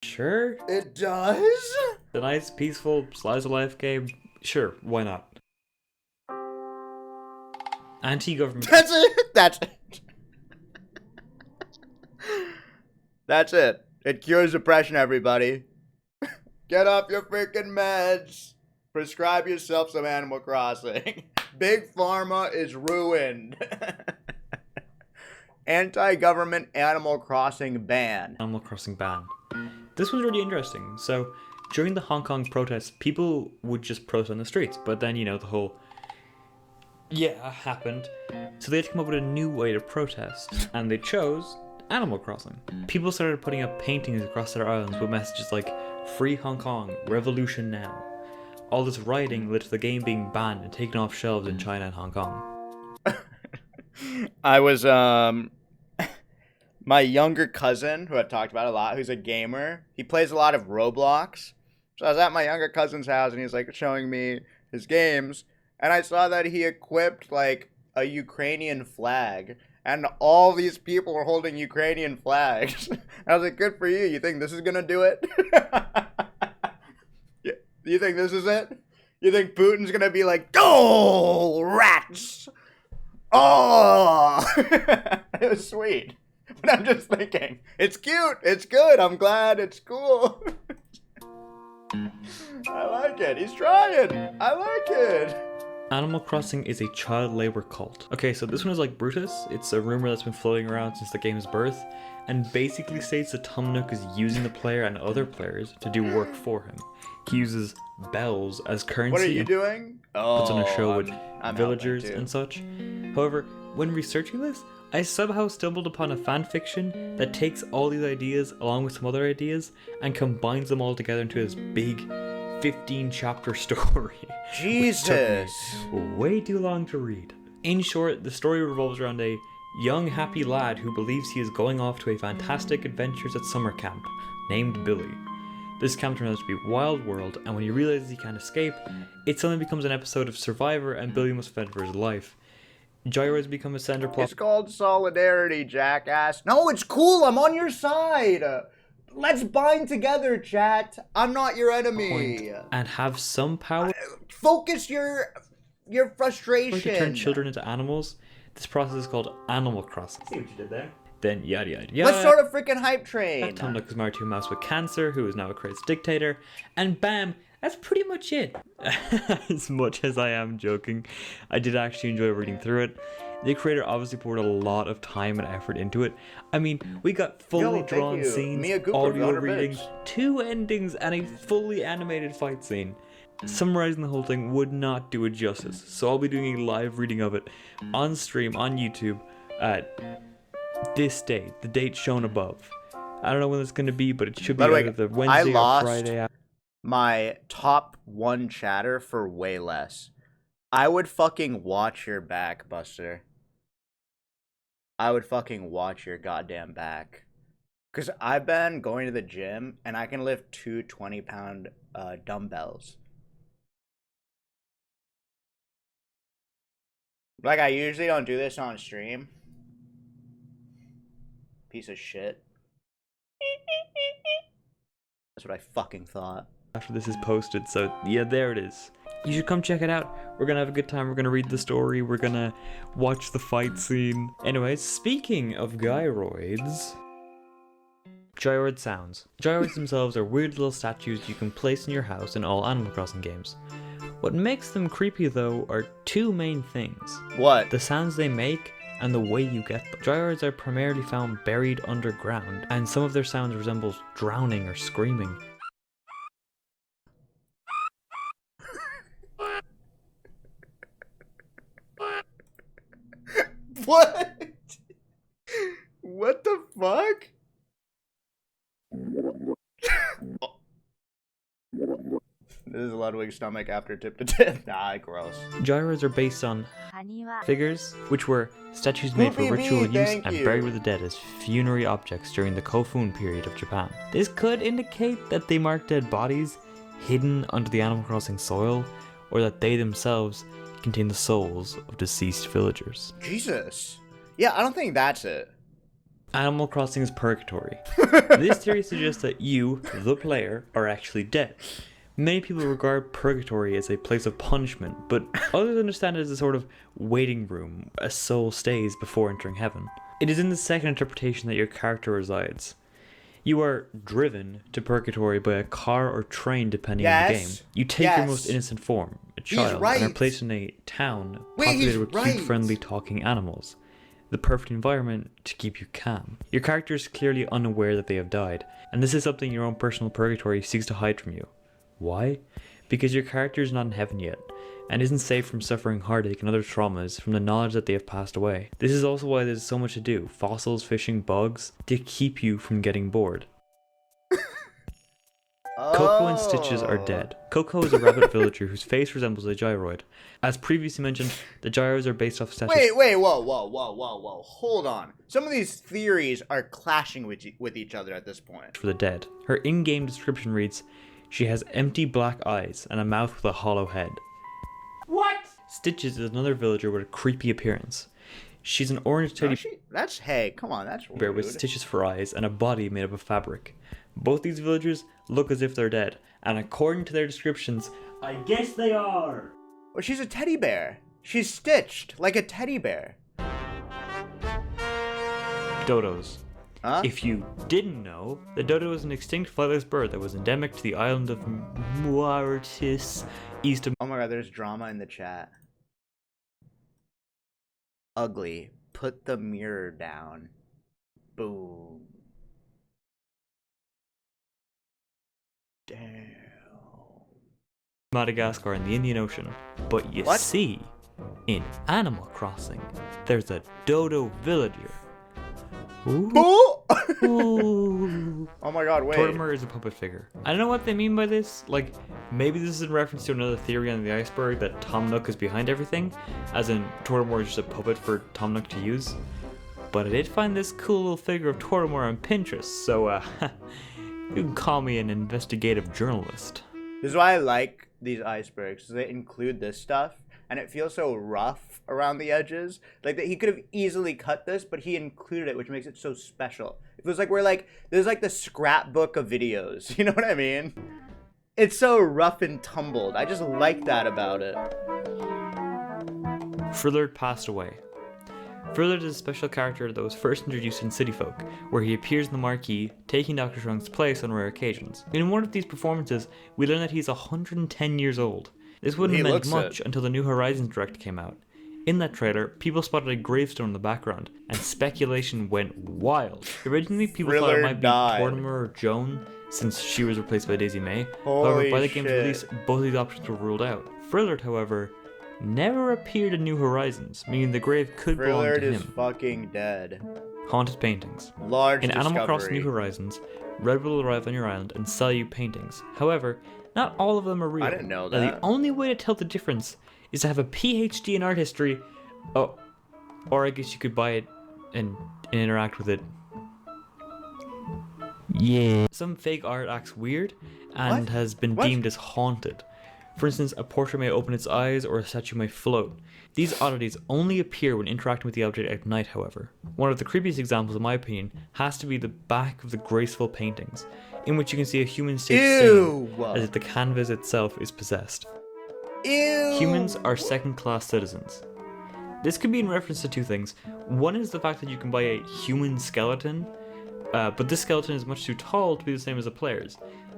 sure. It does? A nice, peaceful, slice of life game. Sure, why not? Anti-government. That's it. That's it. That's it. It cures depression, everybody. Get off your freaking meds. Prescribe yourself some Animal Crossing. Big Pharma is ruined. Anti-government Animal Crossing ban. Animal Crossing ban. This one's really interesting. So, During the Hong Kong protests, people would just protest on the streets, but then, the whole happened. So they had to come up with a new way to protest, and they chose Animal Crossing. People started putting up paintings across their islands with messages like "Free Hong Kong, Revolution Now." All this rioting led to the game being banned and taken off shelves in China and Hong Kong. I was my younger cousin, who I've talked about a lot, who's a gamer, he plays a lot of Roblox. So I was at my younger cousin's house and he was like showing me his games, and I saw that he equipped like a Ukrainian flag, and all these people were holding Ukrainian flags. I was like, good for you. You think this is gonna do it? You think this is it? You think Putin's gonna be like, go rats? Oh, it was sweet. But I'm just thinking, it's cute, it's good, I'm glad, it's cool. I like it, he's trying, I like it. Animal Crossing is a child labor cult. Okay, so this one is like Brutus. It's a rumor that's been floating around since the game's birth, and basically states that Tom Nook is using the player and other players to do work for him. He uses bells as currency. What are you doing? Puts on a show with I'm villagers and such. However, when researching this, I somehow stumbled upon a fanfiction that takes all these ideas along with some other ideas and combines them all together into this big 15-chapter story. Jesus. Which took me way too long to read. In short, the story revolves around a young, happy lad who believes he is going off to a fantastic adventures at summer camp named Billy. This camp turns out to be Wild World, and when he realizes he can't escape, it suddenly becomes an episode of Survivor, and Billy must fend for his life. Gyroids become a center plot. It's called solidarity, jackass. No, it's cool. I'm on your side. Let's bind together, chat. I'm not your enemy. And have some power. Focus your frustration. To turn children into animals. This process is called Animal Crossing. See what you did there? Then yada yada yada. Let's start a freaking hype train. Tom Nook is married to a mouse with cancer, who is now a crazy dictator, and bam, that's pretty much it. As much as I am joking, I did actually enjoy reading through it. The creator obviously poured a lot of time and effort into it. I mean, we got fully drawn scenes, audio readings, 2 endings, and a fully animated fight scene. Summarizing the whole thing would not do it justice, so I'll be doing a live reading of it on stream on YouTube at this date, the date shown above. I don't know when it's going to be, but it should be either the Wednesday or Friday. My top 1 chatter for way less. I would fucking watch your back, Buster. I would fucking watch your goddamn back. Because I've been going to the gym, and I can lift 2 20-pound dumbbells. Like, I usually don't do this on stream. Piece of shit. That's what I fucking thought. After this is posted, so yeah, there it is. You should come check it out. We're gonna have a good time. We're gonna read the story. We're gonna watch the fight scene. Anyways, speaking of gyroids, gyroid sounds. Gyroids themselves are weird little statues you can place in your house in all Animal Crossing games. What makes them creepy though are 2 main things. What? The sounds they make and the way you get them. Gyroids are primarily found buried underground, and some of their sounds resemble drowning or screaming. What? What the fuck? This is Ludwig's stomach after tip to tip. Nah, gross. Gyroids are based on figures, which were statues made for ritual use and buried with the dead as funerary objects during the Kofun period of Japan. This could indicate that they mark dead bodies hidden under the Animal Crossing soil, or that they themselves contain the souls of deceased villagers. Jesus. Yeah, I don't think that's it. Animal Crossing is purgatory. This theory suggests that you, the player, are actually dead. Many people regard purgatory as a place of punishment, but others understand it as a sort of waiting room a soul stays before entering heaven. It is in the second interpretation that your character resides. You are driven to purgatory by a car or train depending on the game. You take your most innocent form, a child, and are placed in a town populated with cute, friendly, talking animals. The perfect environment to keep you calm. Your character is clearly unaware that they have died, and this is something your own personal purgatory seeks to hide from you. Why? Because your character is not in heaven yet, and isn't safe from suffering heartache and other traumas from the knowledge that they have passed away. This is also why there's so much to do, fossils, fishing, bugs, to keep you from getting bored. Coco and Stitches are dead. Coco is a rabbit villager whose face resembles a gyroid. As previously mentioned, the gyros are based off statues. Wait, whoa. Hold on. Some of these theories are clashing with each other at this point. For the dead. Her in-game description reads, she has empty black eyes and a mouth with a hollow head. What? Stitches is another villager with a creepy appearance. She's an orange teddy Hey, come on, that's bear rude. with stitches for eyes and a body made up of fabric. Both these villagers look as if they're dead, and according to their descriptions, I guess they are. Well, she's a teddy bear. She's stitched like a teddy bear. Dodos. Huh? If you didn't know, the dodo is an extinct flightless bird that was endemic to the island of Mauritius, east of... Oh my god, there's drama in the chat. Ugly. Put the mirror down. Boom. Damn. Madagascar in the Indian Ocean. But you What? see, in Animal Crossing, there's a dodo villager. Ooh. Oh! Ooh. Oh my god, wait. Tortimer is a puppet figure. I don't know what they mean by this. Like, maybe this is in reference to another theory on the iceberg that Tom Nook is behind everything, as in Tortimer is just a puppet for Tom Nook to use. But I did find this cool little figure of Tortimer on Pinterest, so you can call me an investigative journalist. This is why I like these icebergs, because they include this stuff, and it feels so rough around the edges. Like, that he could have easily cut this, but he included it, which makes it so special. It feels like there's like the scrapbook of videos, you know what I mean? It's so rough and tumbled. I just like that about it. Frillard passed away. Frillard is a special character that was first introduced in City Folk, where he appears in the marquee, taking Dr. Strunk's place on rare occasions. In one of these performances, we learn that he's 110 years old. This wouldn't have meant much until the New Horizons Direct came out. In that trailer, people spotted a gravestone in the background, and speculation went wild. Originally, people thought it might be Tortimer or Joan, since she was replaced by Daisy May. However, by the game's release, both these options were ruled out. Frillard, however, never appeared in New Horizons, meaning the grave could belong to him. Frillard is fucking dead. Haunted paintings. Large In discovery. Animal Crossing New Horizons, Red will arrive on your island and sell you paintings. However, not all of them are real. I didn't know Now, that. the only way to tell the difference is to have a PhD in art history. Oh, or I guess you could buy it and interact with it. Yeah. Some fake art acts weird and What? has been What? deemed as haunted. For instance, a portrait may open its eyes or a statue may float. These oddities only appear when interacting with the object at night, however. One of the creepiest examples, in my opinion, has to be the back of the graceful paintings, in which you can see a human stage singing, as if the canvas itself is possessed. Ew! Humans are second-class citizens. This could be in reference to two things. One is the fact that you can buy a human skeleton, but this skeleton is much too tall to be the same as the player's,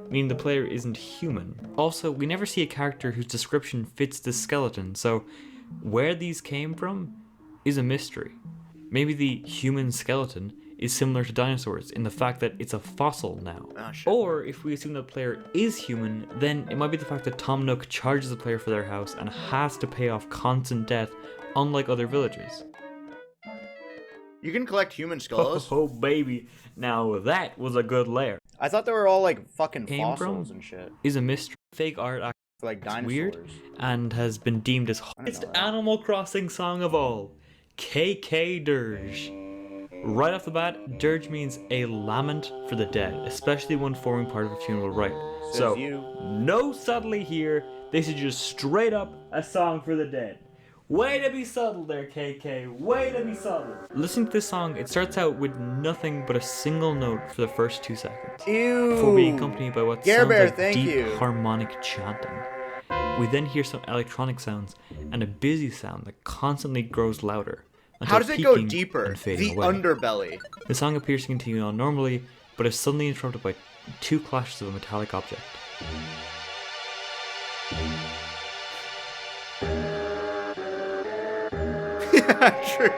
meaning the player isn't human. Also, we never see a character whose description fits this skeleton, so where these came from is a mystery. Maybe the human skeleton is similar to dinosaurs in the fact that it's a fossil now. Oh, shit. Or if we assume the player is human, then it might be the fact that Tom Nook charges the player for their house and has to pay off constant debt, unlike other villagers. You can collect human skulls. Oh baby, now that was a good lair. I thought they were all like fucking Came fossils from and shit. Is a mystery. Fake art act Like dinosaurs. weird and has been deemed as it's the Animal Crossing song of all, KK Dirge. Right off the bat, dirge means a lament for the dead, especially one forming part of a funeral rite. So, no subtlety here. This is just straight up a song for the dead. Way to be subtle there, KK. Way to be subtle. Listening to this song, it starts out with nothing but a single note for the first 2 seconds. Ew. Before being accompanied by what Care sounds Bear, like thank deep you. harmonic chanting. We then hear some electronic sounds and a busy sound that constantly grows louder. How until does it go peaking deeper? and fading The away. underbelly. The song appears to continue on normally, but is suddenly interrupted by two clashes of a metallic object. True.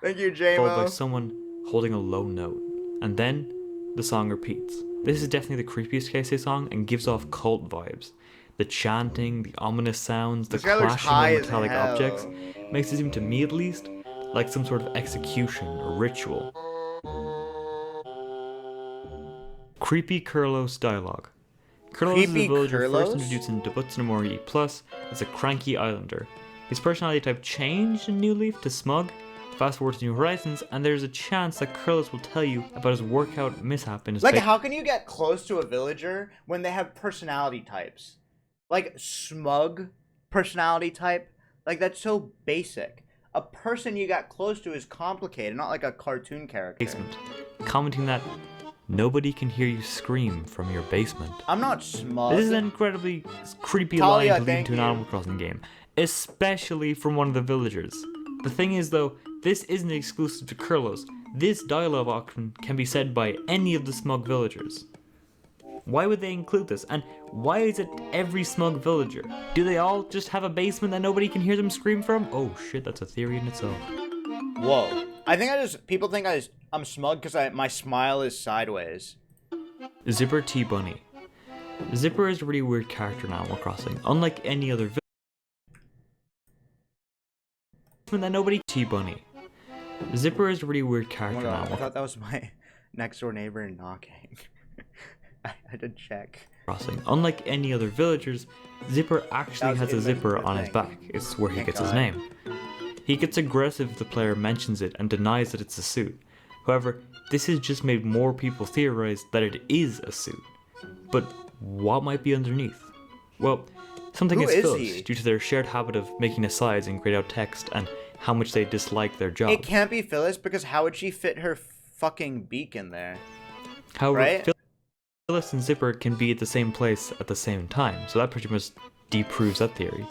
Thank you, Followed by JMO. someone holding a low note. and then the song repeats. This is definitely the creepiest Keisei song and gives off cult vibes. The chanting, the ominous sounds, the clashing of metallic objects makes it seem to me at least like some sort of execution or ritual. Creepy Kurlos dialogue. Kurlos is a villager first introduced in Dobutsunamori E+ as a cranky islander. His personality type changed in New Leaf to smug. Fast forward to New Horizons, and there's a chance that Kurlos will tell you about his workout mishap in his how can you get close to a villager when they have personality types? Like, smug personality type? Like, that's so basic. A person you got close to is complicated, not like a cartoon character. Basement, commenting that nobody can hear you scream from your basement. I'm not smug. This is an incredibly creepy line to lead into an Animal Crossing game, especially from one of the villagers. The thing is though, this isn't exclusive to Kurlos. This dialogue option can be said by any of the smug villagers. Why would they include this? And why is it every smug villager? Do they all just have a basement that nobody can hear them scream from? Oh shit, that's a theory in itself. Whoa. I think people think I'm smug because my smile is sideways. Zipper T Bunny. Zipper is a really weird character in Animal Crossing. Unlike any other that nobody T Bunny. Zipper is a really weird character in Animal I thought that was my next door neighbor knocking. I had to check. Crossing. Unlike any other villagers, Zipper actually has a zipper on his back. It's where he gets his name. He gets aggressive if the player mentions it and denies that it's a suit. However, this has just made more people theorize that it is a suit. But what might be underneath? Well, something is Phyllis due to their shared habit of making asides and grayed out text and how much they dislike their job. It can't be Phyllis because how would she fit her fucking beak in there? However, right? Phyllis and Zipper can be at the same place at the same time, so that pretty much disproves that theory.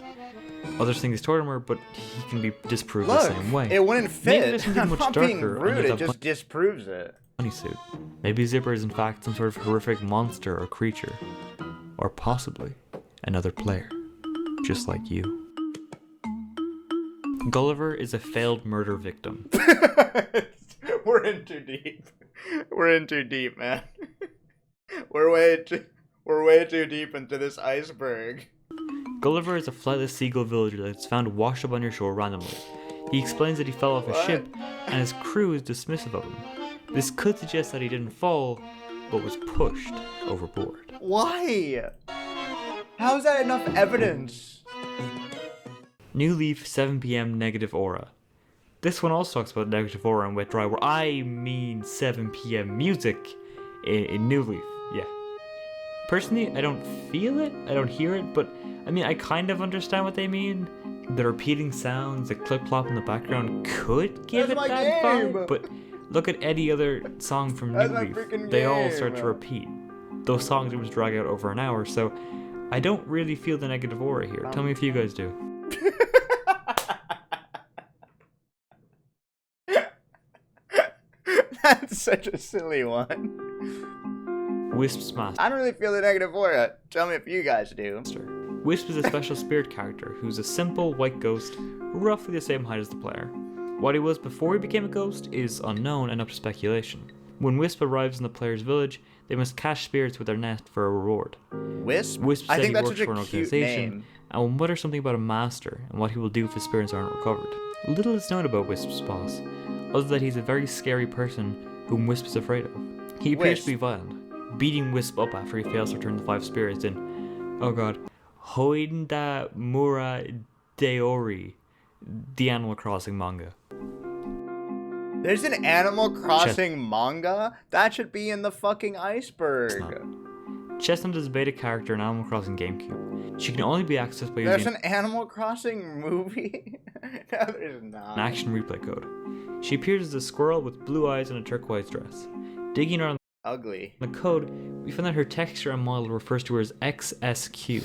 Others think he's Tortimer, but he can be disproved the same way. It wouldn't fit. Maybe there's something much darker being rude, it just disproves it. Bunny suit. Maybe Zipper is in fact some sort of horrific monster or creature. Or possibly another player. Just like you. Gulliver is a failed murder victim. We're in too deep. We're in too deep, man. We're way too deep into this iceberg. Gulliver is a flightless seagull villager that's found washed up on your shore randomly. He explains that he fell off a ship, and his crew is dismissive of him. This could suggest that he didn't fall, but was pushed overboard. Why? How is that enough evidence? New Leaf 7 PM Negative Aura. This one also talks about negative aura and wet dry, where I mean 7 PM music in New Leaf, yeah. Personally, I don't feel it, I don't hear it, but I mean, I kind of understand what they mean. The repeating sounds, the clip-clop in the background could give it that vibe, but look at any other song from New Leaf. They all start to repeat. Those songs always drag out over an hour, so I don't really feel the negative aura here. Tell me if you guys do. That's such a silly one. Wisp's Master. I don't really feel the negative aura. Tell me if you guys do. Wisp is a special spirit character who's a simple white ghost, roughly the same height as the player. What he was before he became a ghost is unknown and up to speculation. When Wisp arrives in the player's village, they must catch spirits with their net for a reward. Wisp? Wisp said I think he that's works such for an a cute organization name. and will mutter something about a master and what he will do if his spirits aren't recovered. Little is known about Wisp's boss, other that he's a very scary person whom Wisp is afraid of. He appears to be violent, beating Wisp up after he fails to return the 5 spirits in, oh god, Hoinda Mura Deori, the Animal Crossing manga. There's an Animal Crossing manga? That should be in the fucking iceberg. Chestnut is a beta character in Animal Crossing GameCube. She can only be accessed by using There's an Animal Crossing movie? No, there's not. an action replay code. She appears as a squirrel with blue eyes and a turquoise dress. Digging around Ugly. the code, we find that her texture and model refers to her as XSQ,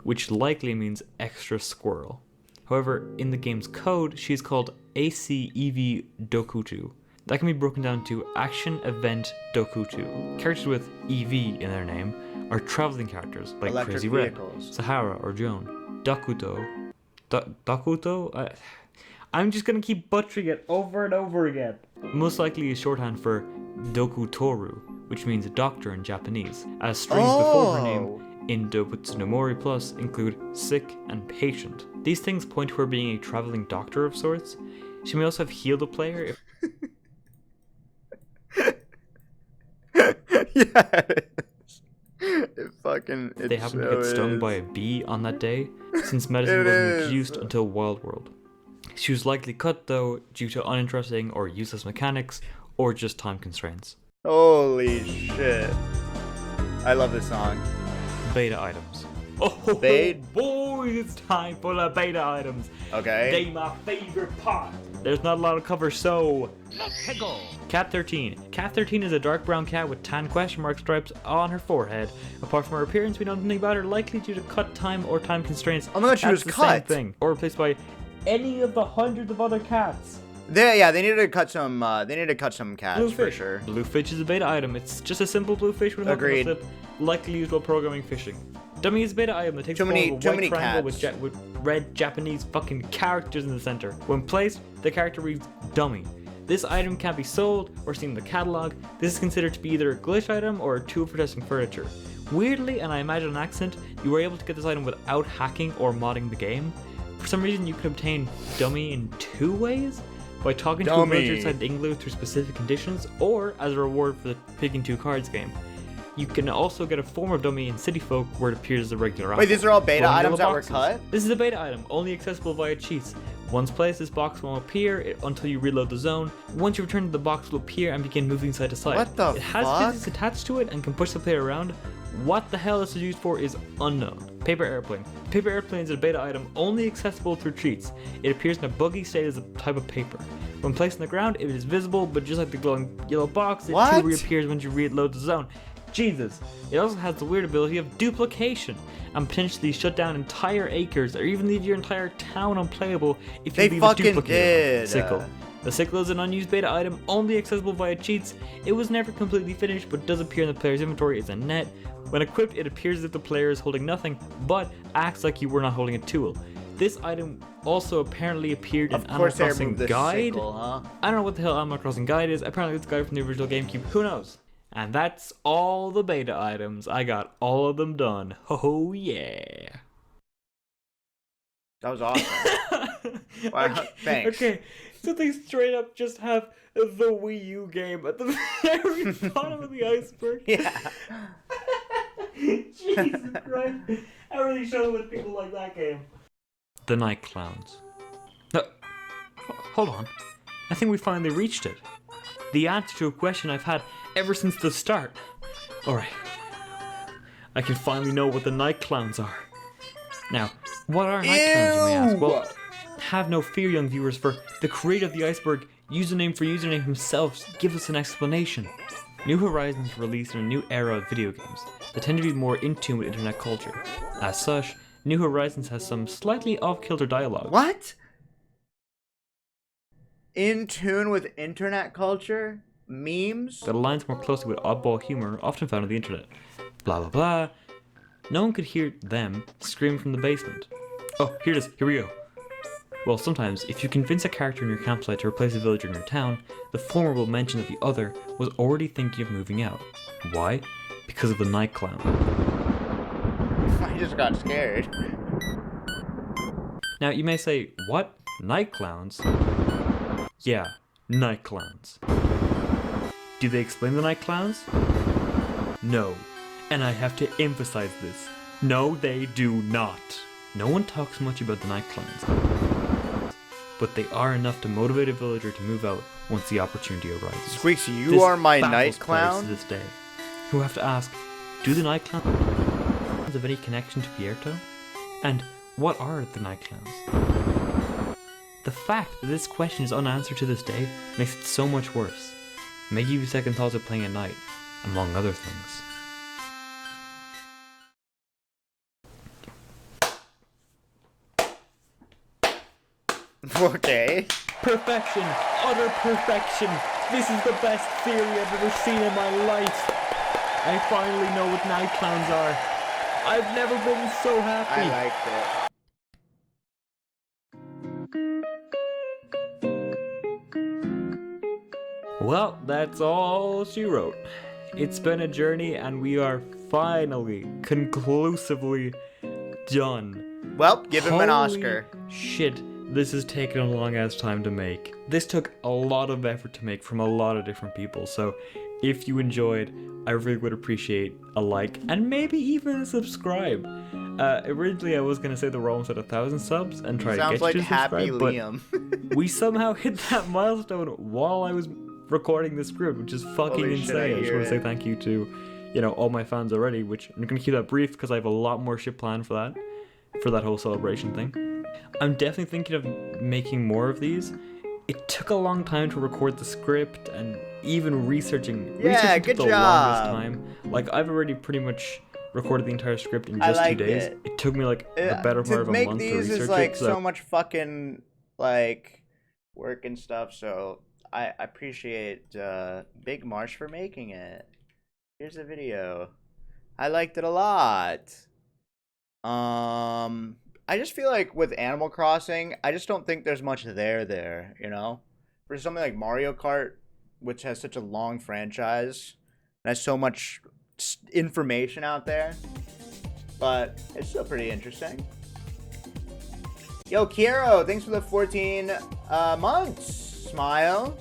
which likely means extra squirrel. However, in the game's code, she is called ACEV Dokutu. That can be broken down to Action Event Dokutu. Characters with EV in their name are traveling characters like Electric Crazy vehicles. Red, Sahara, or Joan. Dokuto. Dokuto? I'm just gonna keep butchering it over and over again. Most likely is shorthand for Dokutoru, which means doctor in Japanese, as strings before her name in Dobutsunomori Plus include sick and patient. These things point to her being a traveling doctor of sorts. She may also have healed a player if they happen to get stung by a bee on that day, since medicine wasn't introduced until Wild World. She was likely cut though due to uninteresting or useless mechanics, or just time constraints. Holy shit. I love this song. Beta items. Boys, it's time for the beta items. Okay. They my favorite part. There's not a lot of cover, so let's go. Cat 13. Cat 13 is a dark brown cat with tan question mark stripes on her forehead. Apart from her appearance, we know nothing about her, likely due to cut time or time constraints. Oh my god, she was cut. Same thing, or replaced by any of the hundreds of other cats. They needed to cut some. They needed to cut some cats Bluefish. for sure. Bluefish is a beta item. It's just a simple blue fish with a hook on the flip, likely used while programming fishing. Dummy is a beta item that takes the form of a white triangle with red Japanese fucking characters in the center. When placed, the character reads dummy. This item can't be sold or seen in the catalog. This is considered to be either a glitch item or a tool for testing furniture. Weirdly, and I imagine an accent, you were able to get this item without hacking or modding the game. For some reason, you could obtain dummy in 2 ways. By talking to a villager inside the igloo through specific conditions, or as a reward for the picking 2 cards game. You can also get a form of dummy in City Folk where it appears as a regular item. Wait, these are all beta items that were cut? This is a beta item, only accessible via cheats. Once placed, this box won't appear until you reload the zone. Once you return, the box will appear and begin moving side to side. What the fuck? It has physics attached to it and can push the player around. What the hell this is used for is unknown. Paper Airplane. Paper Airplane is a beta item only accessible through cheats. It appears in a buggy state as a type of paper. When placed on the ground, it is visible, but just like the glowing yellow box, it too reappears when you reload the zone. Jesus. It also has the weird ability of duplication, and potentially shut down entire acres, or even leave your entire town unplayable if you leave a duplicate. Sickle. The sickle is an unused beta item, only accessible via cheats. It was never completely finished, but does appear in the player's inventory as a net. When equipped, it appears as if the player is holding nothing, but acts like you were not holding a tool. This item also apparently appeared in Animal Crossing Guide. Sickle, huh? I don't know what the hell Animal Crossing Guide is. Apparently it's a guide from the original GameCube. Who knows? And that's all the beta items. I got all of them done. Oh yeah. That was awesome. Wow, okay, thanks. Okay, so they straight up just have the Wii U game at the very bottom of the iceberg. Yeah. Jesus Christ. I really show with people like that game. The Night Clowns. No, hold on. I think we finally reached it. The answer to a question I've had ever since the start. Alright. I can finally know what the Night Clowns are. Now, what are Night Clowns, you may ask? Well, have no fear, young viewers, for the creator of the iceberg, username for username himself, gives us an explanation. New Horizons released in a new era of video games that tend to be more in tune with internet culture. As such, New Horizons has some slightly off-kilter dialogue. What? In tune with internet culture? Memes? That aligns more closely with oddball humor often found on the internet. Blah blah blah. No one could hear them scream from the basement. Oh, here it is. Here we go. Well, sometimes, if you convince a character in your campsite to replace a villager in your town, the former will mention that the other was already thinking of moving out. Why? Because of the Night Clown. I just got scared. Now, you may say, what? Night Clowns? Yeah, Night Clowns. Do they explain the Night Clowns? No. And I have to emphasize this. No, they do not. No one talks much about the Night Clowns. But they are enough to motivate a villager to move out once the opportunity arises. Squeex, you are my Night Clown? To this day, who have to ask, do the Night Clowns have any connection to Pierto? And what are the Night Clowns? The fact that this question is unanswered to this day makes it so much worse. It may give you second thoughts of playing at night, among other things. Okay. Perfection! Utter perfection! This is the best theory I've ever seen in my life! I finally know what Night Clowns are. I've never been so happy. I liked it. Well, that's all she wrote. It's been a journey, and we are finally, conclusively done. Well, give him an Holy Oscar. shit, this has taken a long ass time to make. This took a lot of effort to make from a lot of different people, so if you enjoyed, I really would appreciate a like and maybe even a subscribe. Originally I was gonna say we're almost at 1,000 subs and try to Sounds get like you to Happy subscribe, but Liam. we somehow hit that milestone while I was recording the script, which is fucking Holy shit, I insane. I just hear want to say it. thank you to, all my fans already, which I'm gonna keep that brief because I have a lot more shit planned for that whole celebration thing. I'm definitely thinking of making more of these. It took a long time to record the script and even researching. Yeah, researching good took the longest job. time. Like I've already pretty much recorded the entire script in I just 2 liked days. it. It took me like the better part of To a make month to these research is like it. so much fucking like work and stuff. So I appreciate Big Marsh for making it. Here's the video. I liked it a lot. I just feel like with Animal Crossing, I just don't think there's much there, you know? For something like Mario Kart, which has such a long franchise, and has so much information out there, but it's still pretty interesting. Yo, Kiero, thanks for the 14 months. Smile.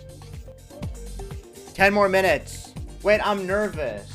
10 more minutes. Wait, I'm nervous.